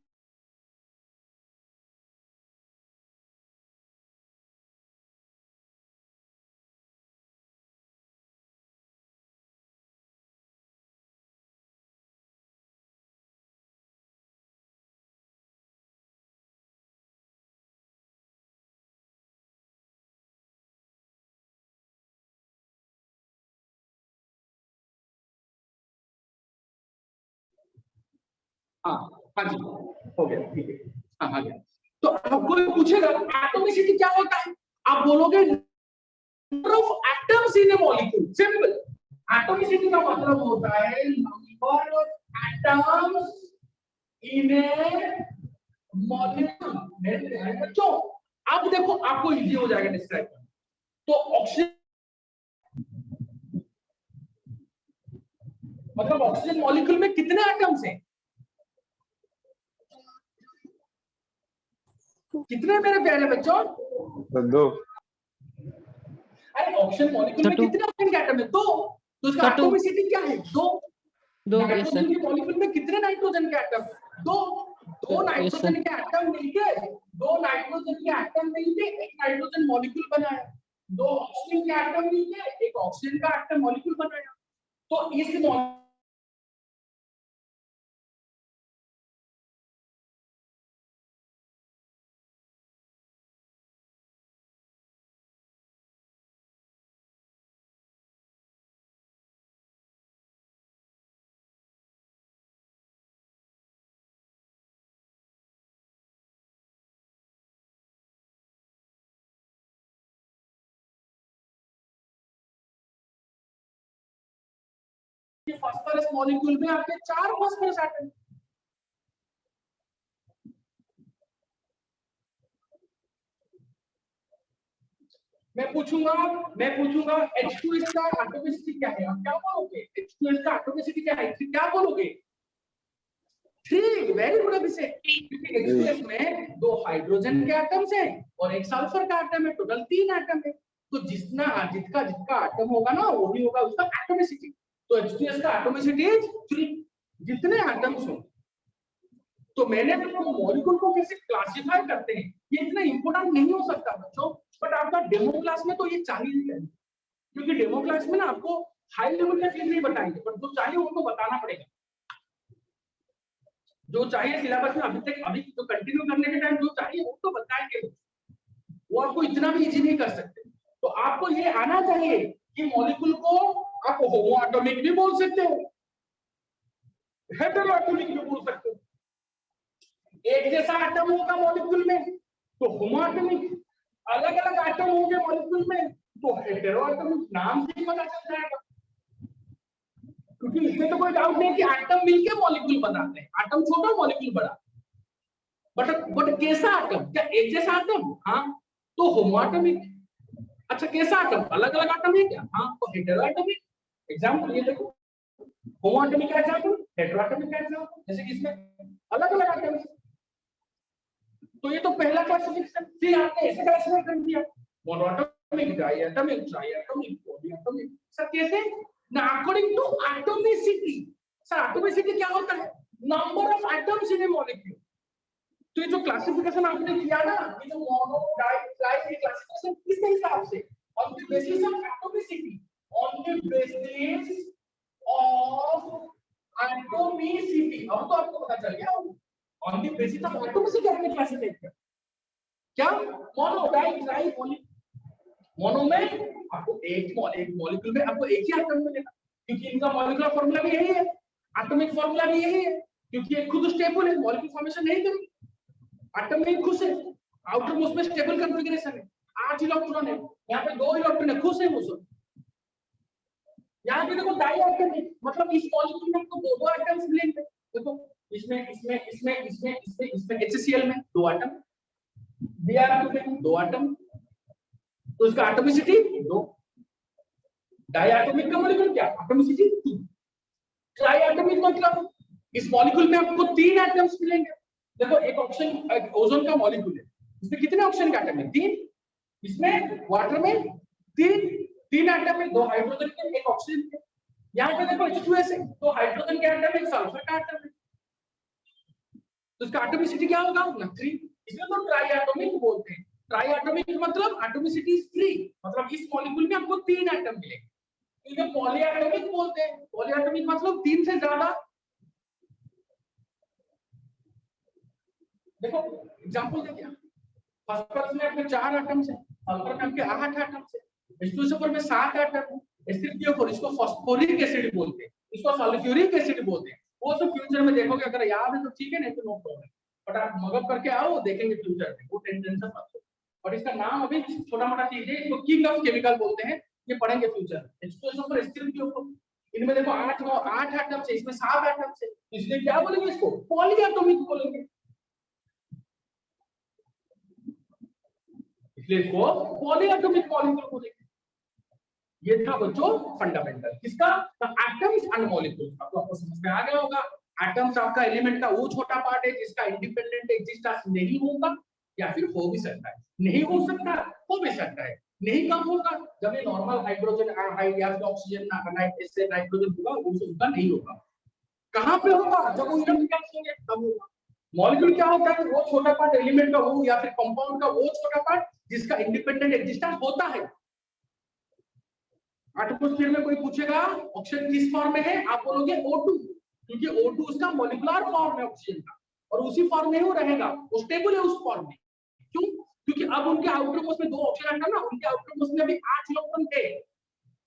हाँ हाँ जी हो गया, ठीक है, हाँ हाँ गया। तो आपको पूछेगा एटॉमिसिटी क्या होता है, आप बोलोगे number of atoms in a molecule. Simple, atomicity का मतलब होता है number of atoms in a molecule. मेरे प्यारे बच्चों, अब देखो आपको इजी हो जाएगा डिस्क्राइब। तो ऑक्सीजन मतलब ऑक्सीजन मॉलिक्यूल में कितने एटम्स हैं? कितने मेरे प्यारे बच्चों? 2। अरे ऑक्सीजन मॉलिक्यूल में कितने ऑक्सीजन के एटम है? 2। तो इसका एटॉमिसिटी क्या है? 2। नाइट्रोजन के मॉलिक्यूल में कितने नाइट्रोजन के एटम? 2। 2 नाइट्रोजन के एटम मिलके, 2 नाइट्रोजन के एटम मिलके एक नाइट्रोजन मॉलिक्यूल बनाया। 2 ऑक्सीजन के एटम मिलके एक ऑक्सीजन का एटम मॉलिक्यूल बनाया। तो इस फास्फोरस मॉलिक्यूल में आपके 4 फास्फोरस एटम। मैं पूछूंगा H2S का एटॉमिसिटी क्या है? आप क्या बोलोगे? H2S का एटॉमिसिटी क्या है? क्या बोलोगे? 3। वेरी गुड अभिषेक। क्योंकि H2S में 2 हाइड्रोजन के एटम्स हैं और 1 सल्फर का एटम है, टोटल 3 एटम है। तो जिसका एटम होगा ना, वो भी होगा उसका एटॉमिसिटी। तो H2S का एटॉमिसिटी इज 3, जितने एटम्स हो। तो मैंने आपको मॉलिक्यूल को कैसे क्लासिफाई करते हैं ये इतना इंपॉर्टेंट नहीं हो सकता बच्चों, बट आपका डेमो क्लास में तो ये चाहिए, क्योंकि डेमो क्लास में ना आपको हाई लेवल का चीज नहीं बताएंगे, पर जो चाहिए उनको बताना पड़ेगा। जो चाहिए सिलेबस में अभी तो कंटिन्यू करने के टाइम जो चाहिए वो तो बताएंगे, वो आपको इतना भी इजी नहीं कर सकते। तो आपको ये आना चाहिए कि मॉलिक्यूल को आप होमो एटॉमिक भी बोल सकते हो, हेटेरो एटॉमिक भी बोल सकते हो। एक जैसा एटम होगा मॉलिक्यूल में तो होमो एटॉमिक, अलग अलग एटम होंगे मॉलिक्यूल में तो हेटेरो एटॉमिक। नाम से ही पता चल जाएगा, क्योंकि इसमें तो कोई डाउट नहीं कि एटम मिलके मॉलिक्यूल बनाते हैं, एटम छोटा मॉलिक्यूल बड़ा। बट कैसा एटम? क्या एक जैसा एटम? हाँ तो होमो एटॉमिक। अच्छा कैसा एटम? अलग अलग एटम है क्या? हाँ तो हेटेरो एटॉमिक। एग्जांपल ये देखो, होमो एटॉमिक का एग्जांपल, हेटेरो एटॉमिक का एग्जांपल, जैसे कि इसमें अलग अलग एटम है। तो ये तो पहला क्लासिफिकेशन। फिर आपने ऐसे क्लासिफाई कर दिया, monoatomic, diatomic, triatomic, polyatomic. Sir कैसे? ना according to atomicity. Sir atomicity क्या होता है? Number of atoms in a molecule. तो ये जो क्लासिफिकेशन आपने किया ना, ये जो मोनो डाई ट्राई की क्लासिफिकेशन किस हिसाब से? On the basis of atomicity, on the basis of atomicity. अब तो आपको पता चल गया, on the basis of atomicity आपने क्लासिफाई किया। क्या? Mono di try poly. Mono में आपको एक मॉलिक्यूल में आपको एक ही एटम मिलेगा, क्योंकि इनका मॉलिक्यूलर फार्मूला भी यही है, एटॉमिक फार्मूला भी यही है, क्योंकि ये खुद स्टेबल है, मॉलिक्यूल फॉर्मेशन नहीं करेगी। एटम में खुश है, आउटर मोस्ट में स्टेबल कॉन्फ़िगरेशन है, 8 इलेक्ट्रॉन है, यहाँ पे 2 इलेक्ट्रॉन है, खुश है वो सब। यहाँ पे देखो डाई एटम है, मतलब इस मॉलिक्यूल में आपको दो एटम्स मिलेंगे। देखो इसमें HCl में 2 एटम, Br में 2 एटम, तो इसका एटॉमिसिटी 2। डायएटॉमिक का मॉलिक्यूल क्या? एटॉमिसिटी 2। ट्राइएटॉमिक मतलब इस मॉलिक्यूल में आपको 3 एटम्स मिलेंगे। देखो एक ऑक्सीजन ओजोन का मॉलिक्यूल है, इसमें कितने ऑक्सीजन के एटम है? 3। इसमें वाटर में 3 एटम है, 2 हाइड्रोजन के, 1 ऑक्सीजन के। यहाँ पे देखो H2S है, 2 हाइड्रोजन के एटम, 1 सल्फर का एटम है, तो इसका एटॉमिसिटी क्या होगा? 3। इसमें तो ट्राइएटॉमिक बोलते हैं। ट्राइएटॉमिक मतलब एटॉमिसिटी इज 3, मतलब इस मॉलिक्यूल में आपको 3 एटम मिलेंगे। इसे पॉलीएटॉमिक बोलते हैं। पॉलीएटॉमिक मतलब 3 से ज्यादा। देखो एग्जांपल देखिए, फास्फोरस में आपके 4 एटम्स हैं, सल्फर में आपके 8 एटम्स हैं, H2SO4 में 7 एटम है, SiO4 इसको फास्फोरिक एसिड बोलते हैं, इसको सल्फ्यूरिक एसिड बोलते हैं। वो सब फ्यूचर में देखोगे, अगर याद है तो ठीक है, नहीं तो नो प्रॉब्लम, बट आप मगअप करके आओ, देखेंगे फ्यूचर में, वो टेंशन मत लो। और इसका नाम अभी छोटा मोटा चीज है, इसको किंग ऑफ केमिकल बोलते हैं, ये पढ़ेंगे फ्यूचर में। H2SO4 SiO4 इनमें देखो 8 एटम्स है, इसमें 7 एटम्स है, इसलिए क्या बोलेंगे? इसको पॉलीएटॉमिक बोलेंगे, इसलिए इसको पॉलीएटॉमिक मॉलिक्यूल बोलेंगे। ये था बच्चों फंडामेंटल किसका? एटम्स एंड मॉलिक्यूल्स का। तो आपको समझ में आ गया होगा, एटम्स आपका एलिमेंट का वो छोटा पार्ट है जिसका इंडिपेंडेंट एग्जिस्टेंस नहीं होगा, या फिर हो भी सकता है, नहीं हो सकता, हो भी सकता है। नहीं कब होगा? जब ये नॉर्मल हाइड्रोजन या फिर ऑक्सीजन नाइट्रोजन होगा, उसका नहीं होगा। कहां पे होगा? जब वो इलेक्ट्रॉन गैस होंगे तब होगा। मॉलिक्यूल क्या होता है? वो छोटा पार्ट एलिमेंट का वो, या फिर कंपाउंड का वो छोटा पार्ट जिसका इंडिपेंडेंट एग्जिस्टेंस होता है। एटमॉस्फेयर में कोई पूछेगा ऑक्सीजन किस फॉर्म में है, आप बोलोगे O2, क्योंकि O2 उसका मॉलिक्यूलर फॉर्म है ऑक्सीजन का, और उसी फॉर्म में ही वो रहेगा, वो स्टेबल है उस फॉर्म में। क्यों? क्योंकि अब उनके आउटर मोस्ट में 2 ऑक्सीजन एटम ना, उनके आउटर मोस्ट में भी 8 इलेक्ट्रॉन थे।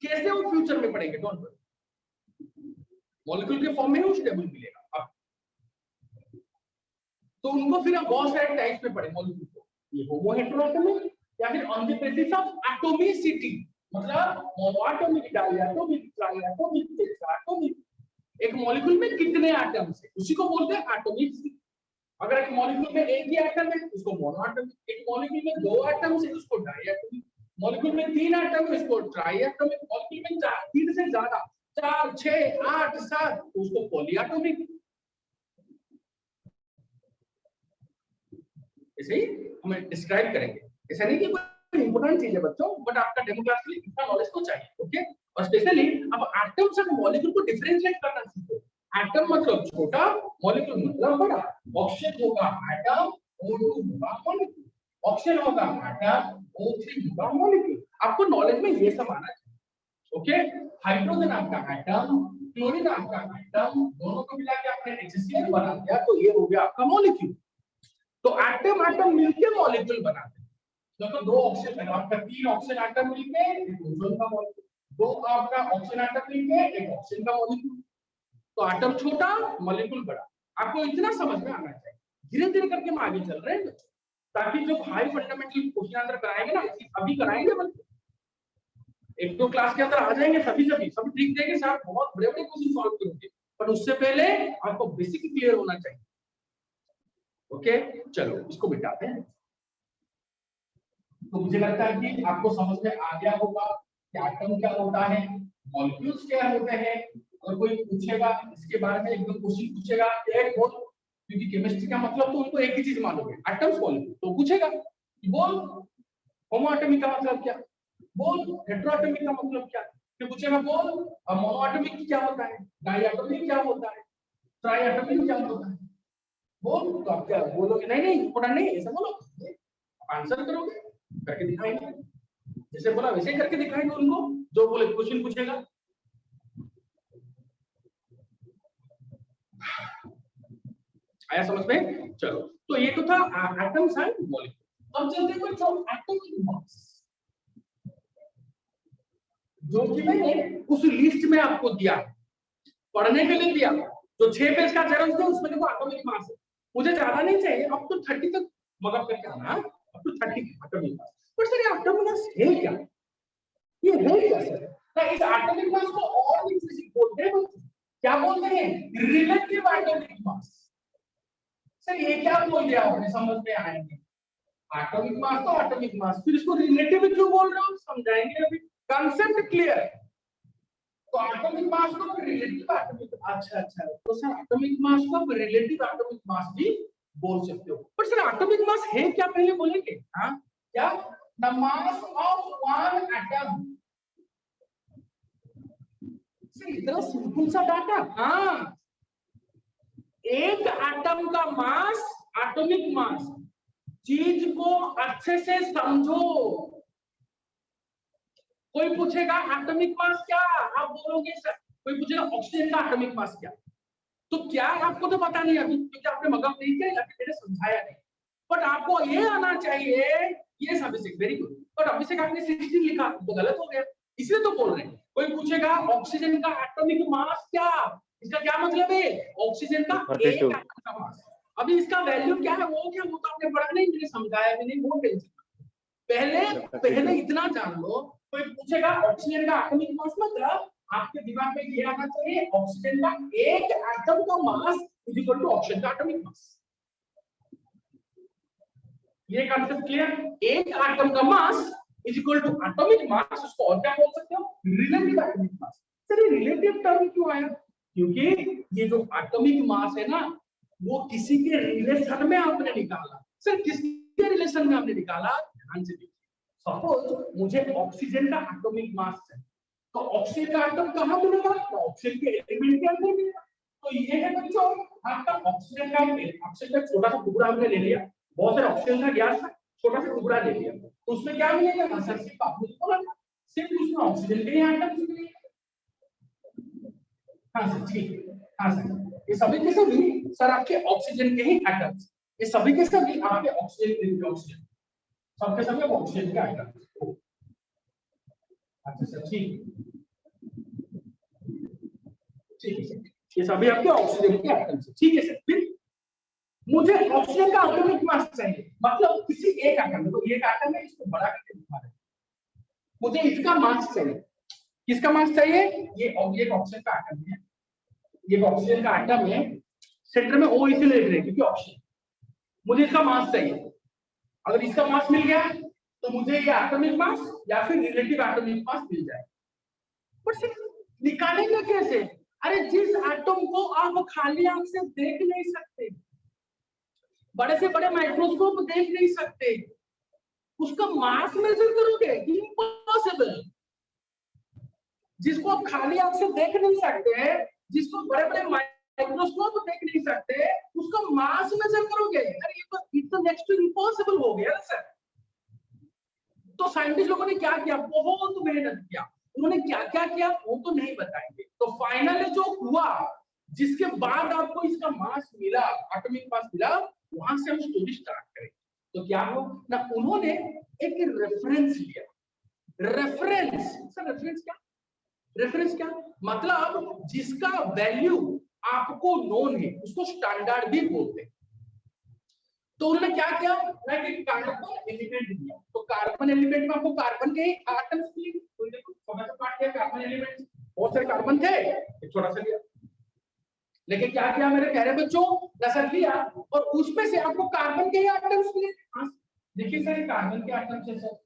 कैसे वो फ्यूचर में पढ़ेंगे, डोंट वरी, मॉलिक्यूल के फॉर्म में ही स्टेबल मिलेगा। अब तो उनको फिर हम बहुत सारे टाइप्स में पढ़े मॉलिक्यूल को, ये होमो हेटेरोएटॉमिक, या फिर on the basis of atomicity, मतलब मोनोएटॉमिक, डायएटॉमिक, ट्राइएटॉमिक, टेट्राएटॉमिक। एक मॉलिक्यूल में कितने एटम्स हैं उसी को बोलते हैं एटॉमिक। अगर एक मॉलिक्यूल में एक ही एटम है उसको मोनोएटॉमिक, एक मॉलिक्यूल में 2 एटम्स है उसको डायएटॉमिक, मॉलिक्यूल में 3 एटम है उसको ट्राइएटॉमिक, मॉलिक्यूल में 3 से ज्यादा, 4, 6, 8, 7 उसको पॉलीएटॉमिक। ऐसे ही हम डिस्क्राइब करेंगे। ऐसा नहीं कि कोई इंपॉर्टेंट चीज है बच्चों, बट आपका डेमो क्लास के लिए इतना नॉलेज तो चाहिए, ओके। और स्पेशली अब एटम्स और मॉलिक्यूल को डिफरेंशिएट करना सीखो। एटम मतलब छोटा, मॉलिक्यूल मतलब बड़ा। ऑक्सीजन होगा एटम, O2 होगा मॉलिक्यूल, ऑक्सीजन होगा एटम, O3 होगा मॉलिक्यूल। आपको नॉलेज में ये सब आना चाहिए, ओके, हाइड्रोजन आपका एटम, क्लोरीन आपका एटम, दोनों को मिला के आपने HCl बना दिया, तो ये हो गया आपका मॉलिक्यूल। तो एटम एटम मिलके मॉलिक्यूल बनाते हैं। देखो दो ऑक्सीजन, आपका 3 ऑक्सीजन एटम मिलके एक ओजोन का मॉलिक्यूल, दो आपका ऑक्सीजन एटम मिलके एक ऑक्सीजन का मॉलिक्यूल। तो एटम छोटा, मॉलिक्यूल बड़ा। आपको इतना समझ में आना चाहिए। धीरे धीरे करके हम आगे चल रहे हैं, ताकि जो हाई फंडामेंटल क्वेश्चन आंसर कराएंगे ना, अभी कराएंगे, बल्कि एक दो क्लास के अंदर आ जाएंगे, सभी ट्रिक देंगे, साथ बहुत बड़े बड़े क्वेश्चन सॉल्व करेंगे, पर उससे पहले आपको बेसिक क्लियर होना चाहिए। ओके, चलो इसको मिटाते हैं। तो मुझे लगता है कि आपको समझ में आ गया होगा कि एटम क्या होता है, मॉलिक्यूल्स क्या होते हैं। और कोई पूछेगा इसके बारे में, एकदम क्वेश्चन पूछेगा एक बोल, क्योंकि केमिस्ट्री का मतलब तो उनको एक ही चीज मालूम है, एटम्स मॉलिक्यूल। तो पूछेगा बोल होमोएटॉमिक का मतलब क्या, बोल हेटेरोएटॉमिक का मतलब क्या, फिर पूछेगा बोल मोनोएटॉमिक क्या होता है, डाइएटॉमिक क्या होता है, ट्राइएटॉमिक क्या होता है, बोल। तो आप क्या बोलोगे, नहीं नहीं इंपॉर्टेंट नहीं, ऐसा बोलो, आंसर करोगे, करके दिखाएंगे। जैसे बोला वैसे ही करके दिखाएंगे उनको, जो बोले क्वेश्चन पूछेगा। आया समझ में? चलो, तो ये तो था एटम्स एंड मॉलिक्यूल। अब चलते हैं बच्चों एटॉमिक मास, जो कि मैंने उस लिस्ट में आपको दिया, पढ़ने के लिए दिया, जो 6 पेज का जेरॉक्स था, उसमें देखो एटॉमिक मास है। मुझे ज्यादा नहीं चाहिए, अब तो 30 तक मगर करके आना, अब तो 30 एटॉमिक मास। पर सर ये एटॉमिक मास है क्या, ये है क्या सर? ना इस एटॉमिक मास को और भी किसी बोलते हैं, क्या बोलते हैं, रिलेटिव एटॉमिक मास। सर ये क्या बोल दिया आपने, समझ में आएंगे। एटॉमिक मास तो एटॉमिक मास, फिर इसको रिलेटिव क्यों बोल रहे हो, समझाएंगे अभी। कंसेप्ट क्लियर है? तो एटॉमिक मास को रिलेटिव एटॉमिक, अच्छा अच्छा, तो सर एटॉमिक मास को रिलेटिव एटॉमिक मास भी बोल सकते हो। पर सर एटॉमिक मास है क्या, पहले बोलेंगे। हाँ क्या, the mass of one atom. Sir इतना सिंपल सा डाटा। हाँ, एक एटम का मास, एटॉमिक मास। चीज को अच्छे से समझो। कोई पूछेगा एटॉमिक मास क्या, आप बोलोगे सर। कोई पूछेगा ऑक्सीजन का एटॉमिक मास क्या, तो क्या आपको तो पता नहीं अभी, क्योंकि आपने मगम नहीं किया या फिर मैंने समझाया नहीं। बट आपको ये आना चाहिए, ये अभिषेक वेरी गुड। बट अभिषेक आपने 16 लिखा तो गलत हो गया, इसलिए तो बोल रहे हैं। कोई पूछेगा ऑक्सीजन का एटॉमिक मास क्या, इसका क्या मतलब है, ऑक्सीजन का एक एटम का मास। अभी इसका वैल्यू क्या है, वो क्या, वो तो आपने पढ़ा नहीं, मैंने समझाया भी नहीं, वो टेंशन। पहले इतना जान लो। कोई पूछेगा ऑक्सीजन का एटॉमिक मास, मतलब आपके दिमाग में ये आना चाहिए, ऑक्सीजन का एक एटम का mass is equal to oxygen का एटॉमिक मास। ये कांसेप्ट क्लियर? एक एटम का mass is equal to atomic mass, उसको और क्या बोल सकते हो, रिलेटिव एटॉमिक मास। सर ये रिलेटिव टर्म क्यों आया, क्योंकि ये जो एटॉमिक मास है ना, वो किसी के रिलेशन में आपने निकाला। सर किसके रिलेशन में आपने निकाला, ध्यान से देखिए। सपोज मुझे ऑक्सीजन का एटॉमिक मास है, तो ऑक्सीजन का एटम कहां मिलेगा, तो ऑक्सीजन के एलिमेंट के अंदर मिलेगा। तो ये है बच्चों आपका ऑक्सीजन का, ऑक्सीजन का छोटा सा टुकड़ा हमने ले लिया, बहुत सारे ऑक्सीजन का गैस था, छोटा सा टुकड़ा ले लिया, तो उसमें क्या मिलेगा, सर सिर्फ आपने बोला सिर्फ उसमें ऑक्सीजन के एटम्स मिलेंगे। हाँ सर ठीक है, हाँ सर, ये सभी के सभी सर आपके ऑक्सीजन के ही एटम्स, ये सभी के सभी आपके ऑक्सीजन के ऑक्सीजन, सबके सभी ऑक्सीजन के एटम्स। अच्छा सर ठीक है सर, ये सभी आपके ऑक्सीजन के एटम्स, ठीक है सर। फिर मुझे ऑक्सीजन का एटॉमिक मास चाहिए, मतलब किसी एक एटम, तो ये एटम है, इसको बड़ा करके दिखा रहे हैं, मुझे इसका मास चाहिए। किसका मास चाहिए, ये ऑक्सीजन का एटम है, ये ऑक्सीजन का एटम है, सेंटर में O इसलिए लिख रहे हैं क्योंकि ऑक्सीजन। मुझे इसका मास चाहिए, अगर इसका मास मिल गया तो मुझे ये एटॉमिक मास या फिर रिलेटिव एटॉमिक मास मिल जाए। पर सिर्फ निकालेंगे कैसे, अरे जिस एटम को आप खाली आंख से देख नहीं सकते, बड़े से बड़े माइक्रोस्कोप देख नहीं सकते, उसका मास मेजर करोगे, इम्पॉसिबल। जिसको आप खाली आंख से देख नहीं सकते, जिसको बड़े बड़े माइक्रोस्कोप देख नहीं सकते, उसका मास मेजर करोगे, अरे ये तो इट्स नेक्स्ट टू इम्पॉसिबल हो गया सर। तो साइंटिस्ट लोगों ने क्या किया, बहुत मेहनत किया, उन्होंने क्या क्या किया वो तो नहीं बताएंगे। तो फाइनली जो हुआ, जिसके बाद आपको इसका मास मिला, एटॉमिक मास मिला, वहां से हम स्टोरी स्टार्ट करें। तो क्या हो ना, उन्होंने एक रेफरेंस लिया। रेफरेंस सर, रेफरेंस क्या, रेफरेंस क्या मतलब जिसका वैल्यू आपको नोन है उसको स्टैंडर्ड भी बोलते हैं। तो उन्होंने क्या किया ना कि कार्बन एलिमेंट दिया। तो कार्बन एलिमेंट में आपको कार्बन के एटम्स मिले। तो देखो छोटा सा पार्ट किया कार्बन एलिमेंट, बहुत सारे कार्बन थे, एक छोटा सा लिया। लेकिन क्या किया मेरे प्यारे बच्चों, नजर लिया और उसमें से आपको कार्बन के एटम्स मिले। हाँ देखिए सर, ये कार्बन के एटम्स है सर।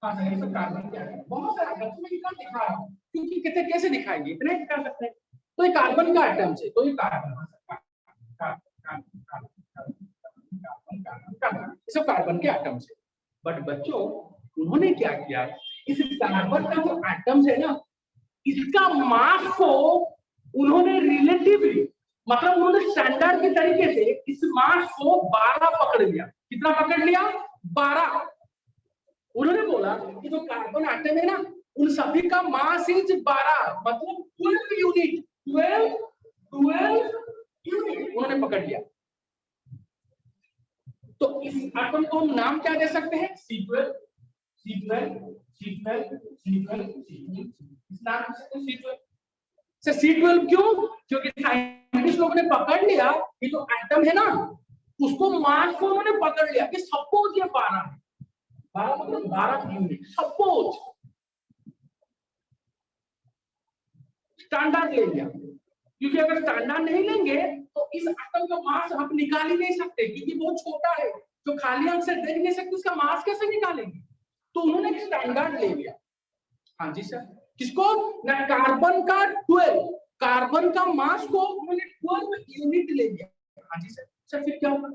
हाँ सर, ये सब कार्बन के एटम, बहुत सारे एटम्स में इतना दिखा रहा हूं क्योंकि कितने कैसे दिखाएंगे, इतने दिखा सकते हैं। तो ये कार्बन का एटम है, तो ये कार्बन सब कार्बन के एटम्स है। बट बच्चों उन्होंने क्या किया, इस कार्बन का जो एटम्स है ना, इसका मास को उन्होंने रिलेटिवली मतलब उन्होंने स्टैंडर्ड के तरीके से इस मास को 12 पकड़ लिया। कितना पकड़ लिया? 12। उन्होंने बोला कि जो कार्बन एटम है ना, उन सभी का मास इज 12, मतलब 12 यूनिट, 12 यूनिट उन्होंने पकड़ लिया। तो इस एटम को हम नाम क्या दे सकते हैं? C12, C12, C12, C12, C12। इस नाम से C12। सर C12 क्यों? क्योंकि साइंटिस्ट लोगों ने पकड़ लिया कि जो एटम है ना, उसको मास को उन्होंने पकड़ लिया कि सपोज ये 12 है, 12 मतलब 12 यूनिट, सपोज स्टैंडर्ड ले लिया। क्योंकि अगर स्टैंडर्ड नहीं लेंगे तो इस एटम का मास आप निकाल ही नहीं सकते, क्योंकि बहुत छोटा है, जो खाली आंख से देख नहीं सकते उसका मास कैसे निकालेंगे। तो उन्होंने एक स्टैंडर्ड ले लिया। हाँ जी सर, किसको ना, कार्बन का 12, कार्बन का मास को उन्होंने 12 यूनिट ले लिया। हाँ जी सर। सर फिर क्या होगा?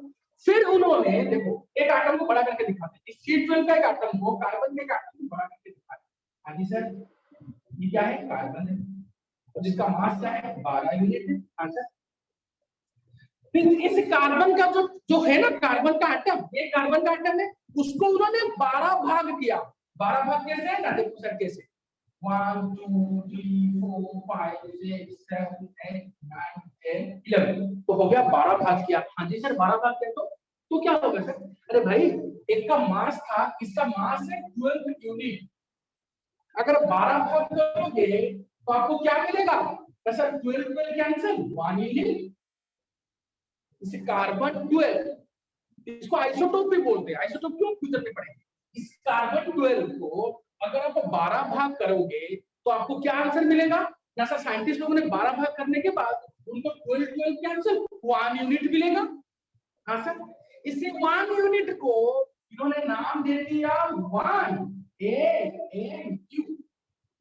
फिर उन्होंने देखो एक एटम को बड़ा करके दिखाते हैं, C12 का एक एटम को कार्बन के एक एटम को बड़ा करके दिखाते हैं। हाँ जी सर, ये क्या है? कार्बन है, और जिसका मास क्या है? 12 यूनिट है। हाँ सर। फिर इस कार्बन का जो है ना, कार्बन का एटम, ये कार्बन का एटम है, उसको उन्होंने 12 भाग किया। 12 भाग कैसे है ना, देखो सर कैसे, 1 2 3 4 5 6 7 8 9 10 11, तो हो गया 12 भाग किया। हाँ जी सर, 12 भाग किया तो क्या होगा सर? अरे भाई, एक का मास था, इसका मास है 12 यूनिट। अगर 12 भाग करोगे तो आपको क्या मिलेगा? Sir 12 cancel, 1 unit. इसे कार्बन 12, इसको आइसोटोप भी बोलते हैं। आइसोटोप क्यों फ्यूचर में पढ़ेंगे। इस कार्बन 12 को अगर आप 12 भाग करोगे तो आपको क्या आंसर मिलेगा? नासा साइंटिस्ट लोगों ने 12 भाग करने के बाद उनको 12 कैंसिल, 1 यूनिट मिलेगा। हाँ सर, इसी 1 यूनिट को इन्होंने नाम दे दिया 1 AMU,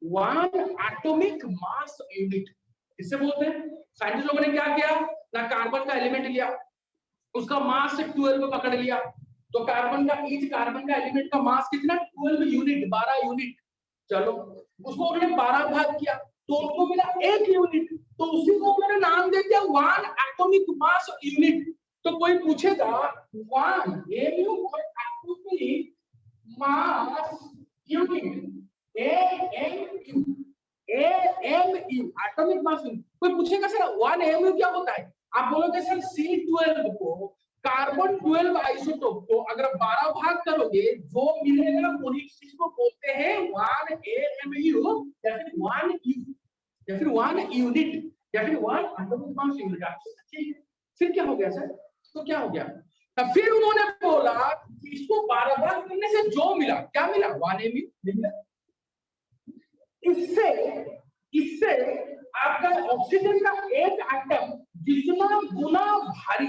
1 एटॉमिक मास यूनिट। इससे बोलते हैं साइंटिस्ट लोगों ने क्या किया ना, कार्बन का एलिमेंट लिया, उसका मास 12 पकड़ लिया। तो कार्बन का ईच कार्बन का एलिमेंट का मास कितना? 12 यूनिट, 12 यूनिट। चलो उसको उन्होंने 12 भाग किया तो उनको मिला 1 यूनिट, तो उसी को उन्होंने नाम दे दिया 1 एटॉमिक मास यूनिट। तो कोई पूछेगा 1 AMU atomic mass unit, AMU, AMU atomic mass unit. कोई पूछेगा सर 1 AMU क्या होता है? आप बोलोगे सर C12 को, कार्बन 12 आइसोटोप को अगर 12 भाग करोगे जो मिलेगा उसी को बोलते हैं 1 AMU या फिर 1 U या फिर 1 यूनिट या फिर 1 एटॉमिक मास यूनिट। ठीक है, फिर क्या हो गया सर? तो क्या हो गया, तब फिर उन्होंने बोला कि इसको 12 भाग करने से जो मिला, क्या मिला? 1 AMU मिला। इससे आपका ऑक्सीजन का एक एटम जितना गुना भारी,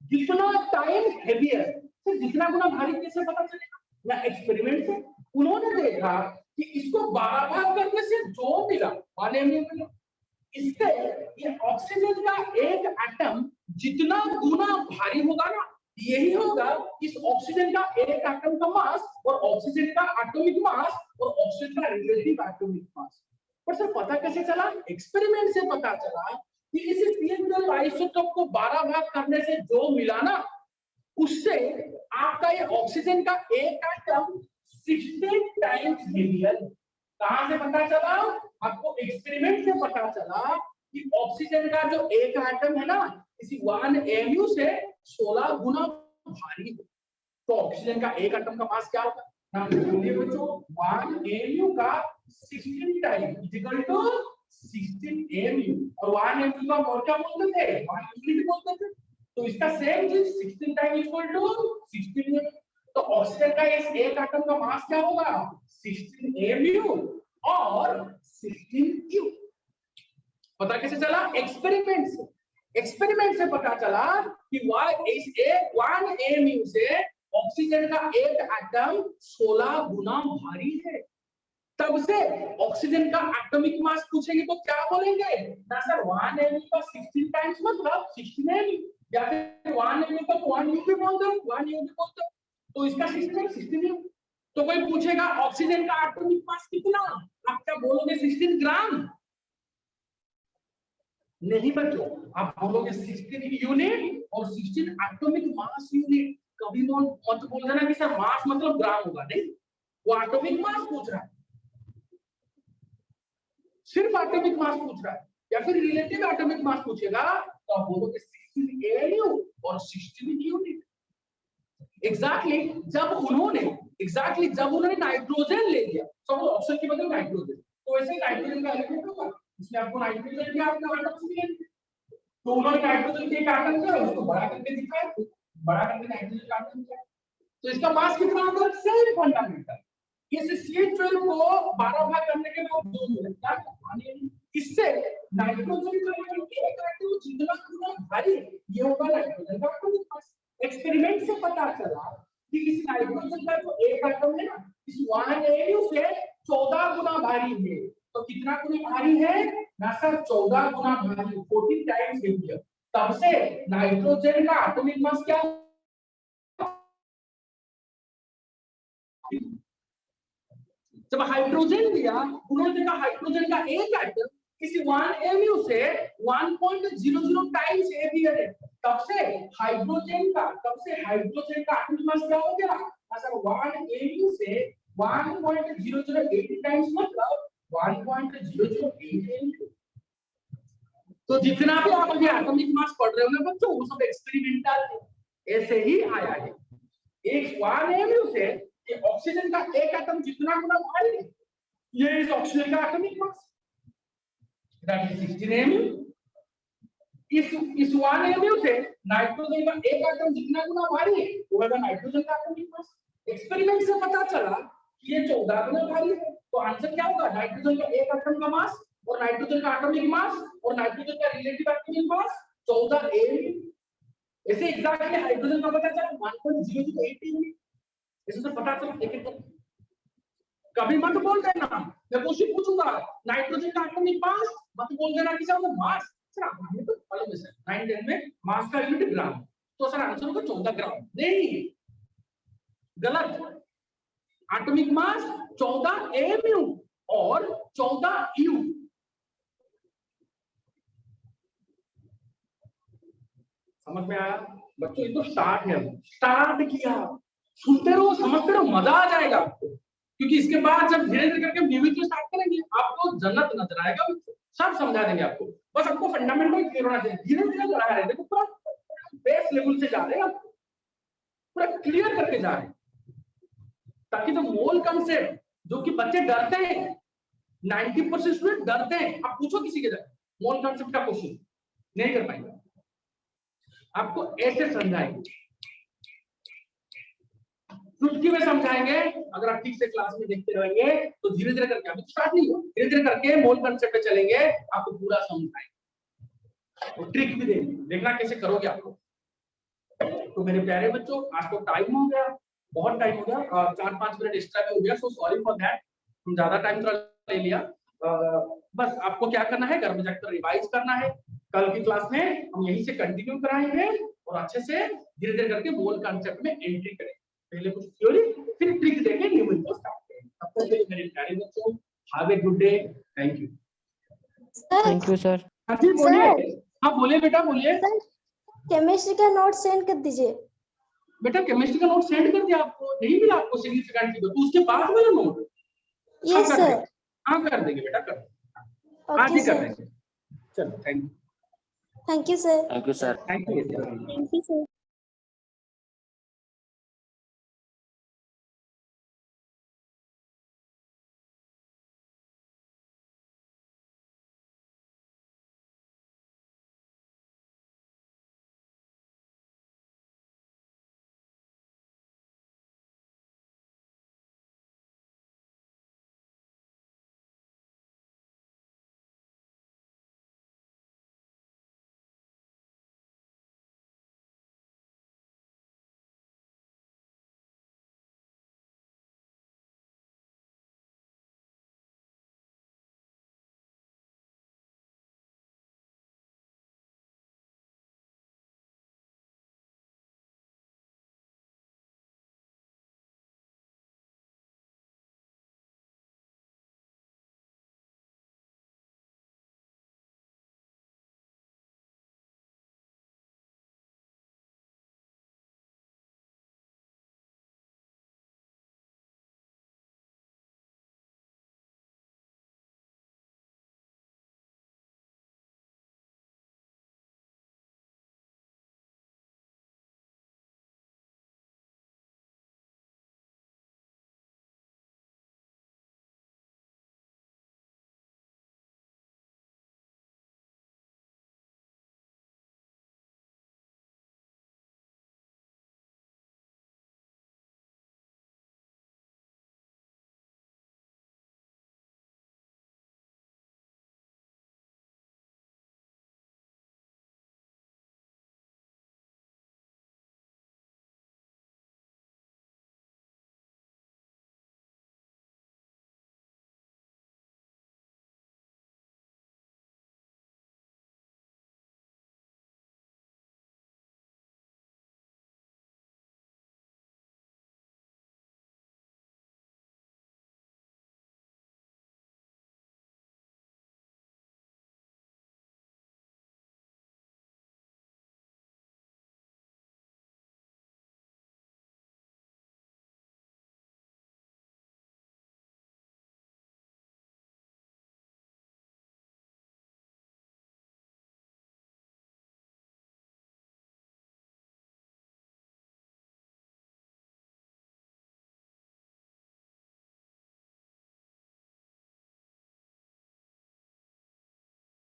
जितना टाइम हेवियर, तो जितना गुना भारी कैसे पता चलेगा ना? एक्सपेरिमेंट से उन्होंने देखा कि इसको 12 भाग करने से जो मिला 1 AMU मिला। इससे ये ऑक्सीजन का एक एटम जितना गुना भारी होगा ना, यही होगा इस ऑक्सीजन का एक एटम का मास और ऑक्सीजन का एटॉमिक मास और ऑक्सीजन का रिलेटिव एटॉमिक मास। पर सर पता कैसे चला? एक्सपेरिमेंट से पता चला कि इस C12 आइसोटोप को 12 भाग करने से जो मिला ना, उससे आपका ये ऑक्सीजन का एक एटम 16 टाइम्स हेवियर, कहां से पता चला? आपको एक्सपेरिमेंट से पता चला कि ऑक्सीजन का जो एक एटम है ना, इसी 1 mu से 16 गुना भारी है। तो ऑक्सीजन का एक एटम का मास क्या होगा? ना बोलिए बच्चों, 1 mu का 16 टाइम इक्वल टू 16 mu, और 1 mu का और क्या बोलते थे? 1 यूनिट बोलते थे। तो इसका सेम चीज 16 टाइम इक्वल टू 16 mu। तो ऑक्सीजन का इस एक एटम का मास क्या होगा? 16 mu और 16 u। पता कैसे चला? एक्सपेरिमेंट से। एक्सपेरिमेंट से पता चला कि इस 1 mu से ऑक्सीजन का एक एटम 16 गुना भारी है। तब से ऑक्सीजन का एटॉमिक मास पूछेंगे तो क्या बोलेंगे? ना सर 1 mu का 16 टाइम्स मतलब 16 mu, या फिर 1 mu का 1 u भी बोल दो, 1 u भी बोल दो। तो इसका 16 u। तो कोई पूछेगा ऑक्सीजन का एटॉमिक मास कितना, आप क्या बोलोगे? 16 ग्राम? नहीं बच्चों, आप बोलोगे 16 यूनिट और 16 एटॉमिक मास यूनिट। कभी मत बोल देना कि सर मास मतलब ग्राम होगा, नहीं, वो एटॉमिक मास पूछ रहा है, सिर्फ एटॉमिक मास पूछ रहा है। या फिर रिलेटिव एटॉमिक मास पूछेगा तो आप बोलोगे 16 AU और 16 यूनिट। एग्जैक्टली जब उन्होंने नाइट्रोजन ले लिया, सब ऑप्शन के बदले नाइट्रोजन, तो ऐसे नाइट्रोजन का एलिमेंट होगा, इसमें आपको नाइट्रोजन के आपका एटम मिलेंगे। तो उन्होंने नाइट्रोजन के एटम को उसको बड़ा करके दिखाया, बड़ा करके नाइट्रोजन का एटम दिखाया। तो इसका मास कितना होगा? Same fundamental. इस C12 को 12 भाग करने के बाद 2 मिलेगा। इससे नाइट्रोजन का एक एटम जितना गुना भारी, ये होगा नाइट्रोजन का एटॉमिक मास। एक्सपेरिमेंट से पता चला कि इस नाइट्रोजन का जो एक एटम है ना, इस 1 AU से 14 गुना भारी है। तो कितना गुना भारी है? ना सर 14 गुना भारी, 14 टाइम्स हेवियर। तब से नाइट्रोजन का एटॉमिक मास क्या? जब हाइड्रोजन लिया, उन्होंने देखा हाइड्रोजन का एक एटम किसी 1 mu से 1.00 टाइम्स हेवियर है। तब से हाइड्रोजन का एटॉमिक मास क्या हो गया? सर 1 mu से 1.0080 टाइम्स मतलब 1.008 mu। तो जितना भी आप अभी एटॉमिक मास पढ़ रहे हो ना बच्चों, वो सब एक्सपेरिमेंटल है, ऐसे ही आया है। एक 1 mu से ये ऑक्सीजन का एक एटम जितना गुना भारी है, ये इस ऑक्सीजन का atomic mass, that is 16 mu। इस 1 mu से नाइट्रोजन का एक एटम जितना गुना भारी है, वो है नाइट्रोजन का एटॉमिक मास। एक्सपेरिमेंट से पता चला कि ये 14 गुना भारी है। तो आंसर क्या होगा? नाइट्रोजन का एक एटम का मास और नाइट्रोजन का एटॉमिक मास और नाइट्रोजन का रिलेटिव एटॉमिक मास 14 AU। ऐसे एग्जैक्टली हाइड्रोजन का पता चला 1.008 AU। इसे तो पता चला एक एक। कभी मत बोल देना, मैं क्वेश्चन पूछूंगा नाइट्रोजन का एटॉमिक मास, मत बोल देना कि सर मास, सर हमें तो मालूम है सर 9 10 में मास का यूनिट ग्राम, तो सर आंसर होगा 14 ग्राम। नहीं, गलत। एटॉमिक मास 14 AU और 14 U। समझ में आया बच्चों? ये तो स्टार्ट है, स्टार्ट किया, सुनते रहो, समझते रहो, मजा आ जाएगा आपको। क्योंकि इसके बाद जब धीरे धीरे करके म्यूजिक स्टार्ट करेंगे, आपको जन्नत नजर आएगा, सब समझा देंगे आपको। बस आपको फंडामेंटल क्लियर होना चाहिए, धीरे धीरे चढ़ा रहे हैं, पूरा बेस लेवल से जा रहे हैं, आपको पूरा क्लियर करके जा रहे हैं, ताकि जो मोल कंसेप्ट जो कि बच्चे डरते हैं, 90% स्टूडेंट डरते हैं, आप पूछो किसी के जाए मोल कंसेप्ट का क्वेश्चन नहीं कर पाएंगे, आपको ऐसे समझाएंगे, चुटकी में समझाएंगे। अगर आप ठीक से क्लास में देखते रहेंगे तो धीरे धीरे करके, अभी स्टार्ट नहीं हुआ, धीरे धीरे करके मोल कंसेप्ट पे चलेंगे, आपको पूरा समझाएंगे और ट्रिक भी देंगे, देखना कैसे करोगे आपको। तो मेरे प्यारे बच्चों, आज तो टाइम हो गया, बहुत टाइम हो गया, 4-5 मिनट एक्स्ट्रा भी हो गया, सो सॉरी फॉर दैट, हम ज्यादा टाइम ले लिया। बस आपको क्या करना है, घर में जाकर रिवाइज करना है, कल की क्लास में हम यहीं से कंटिन्यू कराएंगे और अच्छे से धीरे धीरे करके मोल कंसेप्ट में एंट्री करेंगे। पहले कुछ थ्योरी फिर ट्रिक देके न्यूमेरिकल को स्टार्ट करेंगे। तब तक के लिए मेरे प्यारे बच्चों, have a good day, thank you. Thank you sir. हाँ जी बोलिए। हाँ बोलिए बेटा, बोलिए। केमिस्ट्री का नोट सेंड कर दीजिए। बेटा केमिस्ट्री का नोट सेंड कर दिया आपको? नहीं मिला आपको सिग्निफिकेंट फिगर? तो उसके बाद मेरा नोट? Yes sir. हाँ कर देंगे बेटा, कर देंगे। आज ओके ही कर सर। देंगे। चलो thank you. Thank you sir. Thank you sir. Thank you. Thank you sir.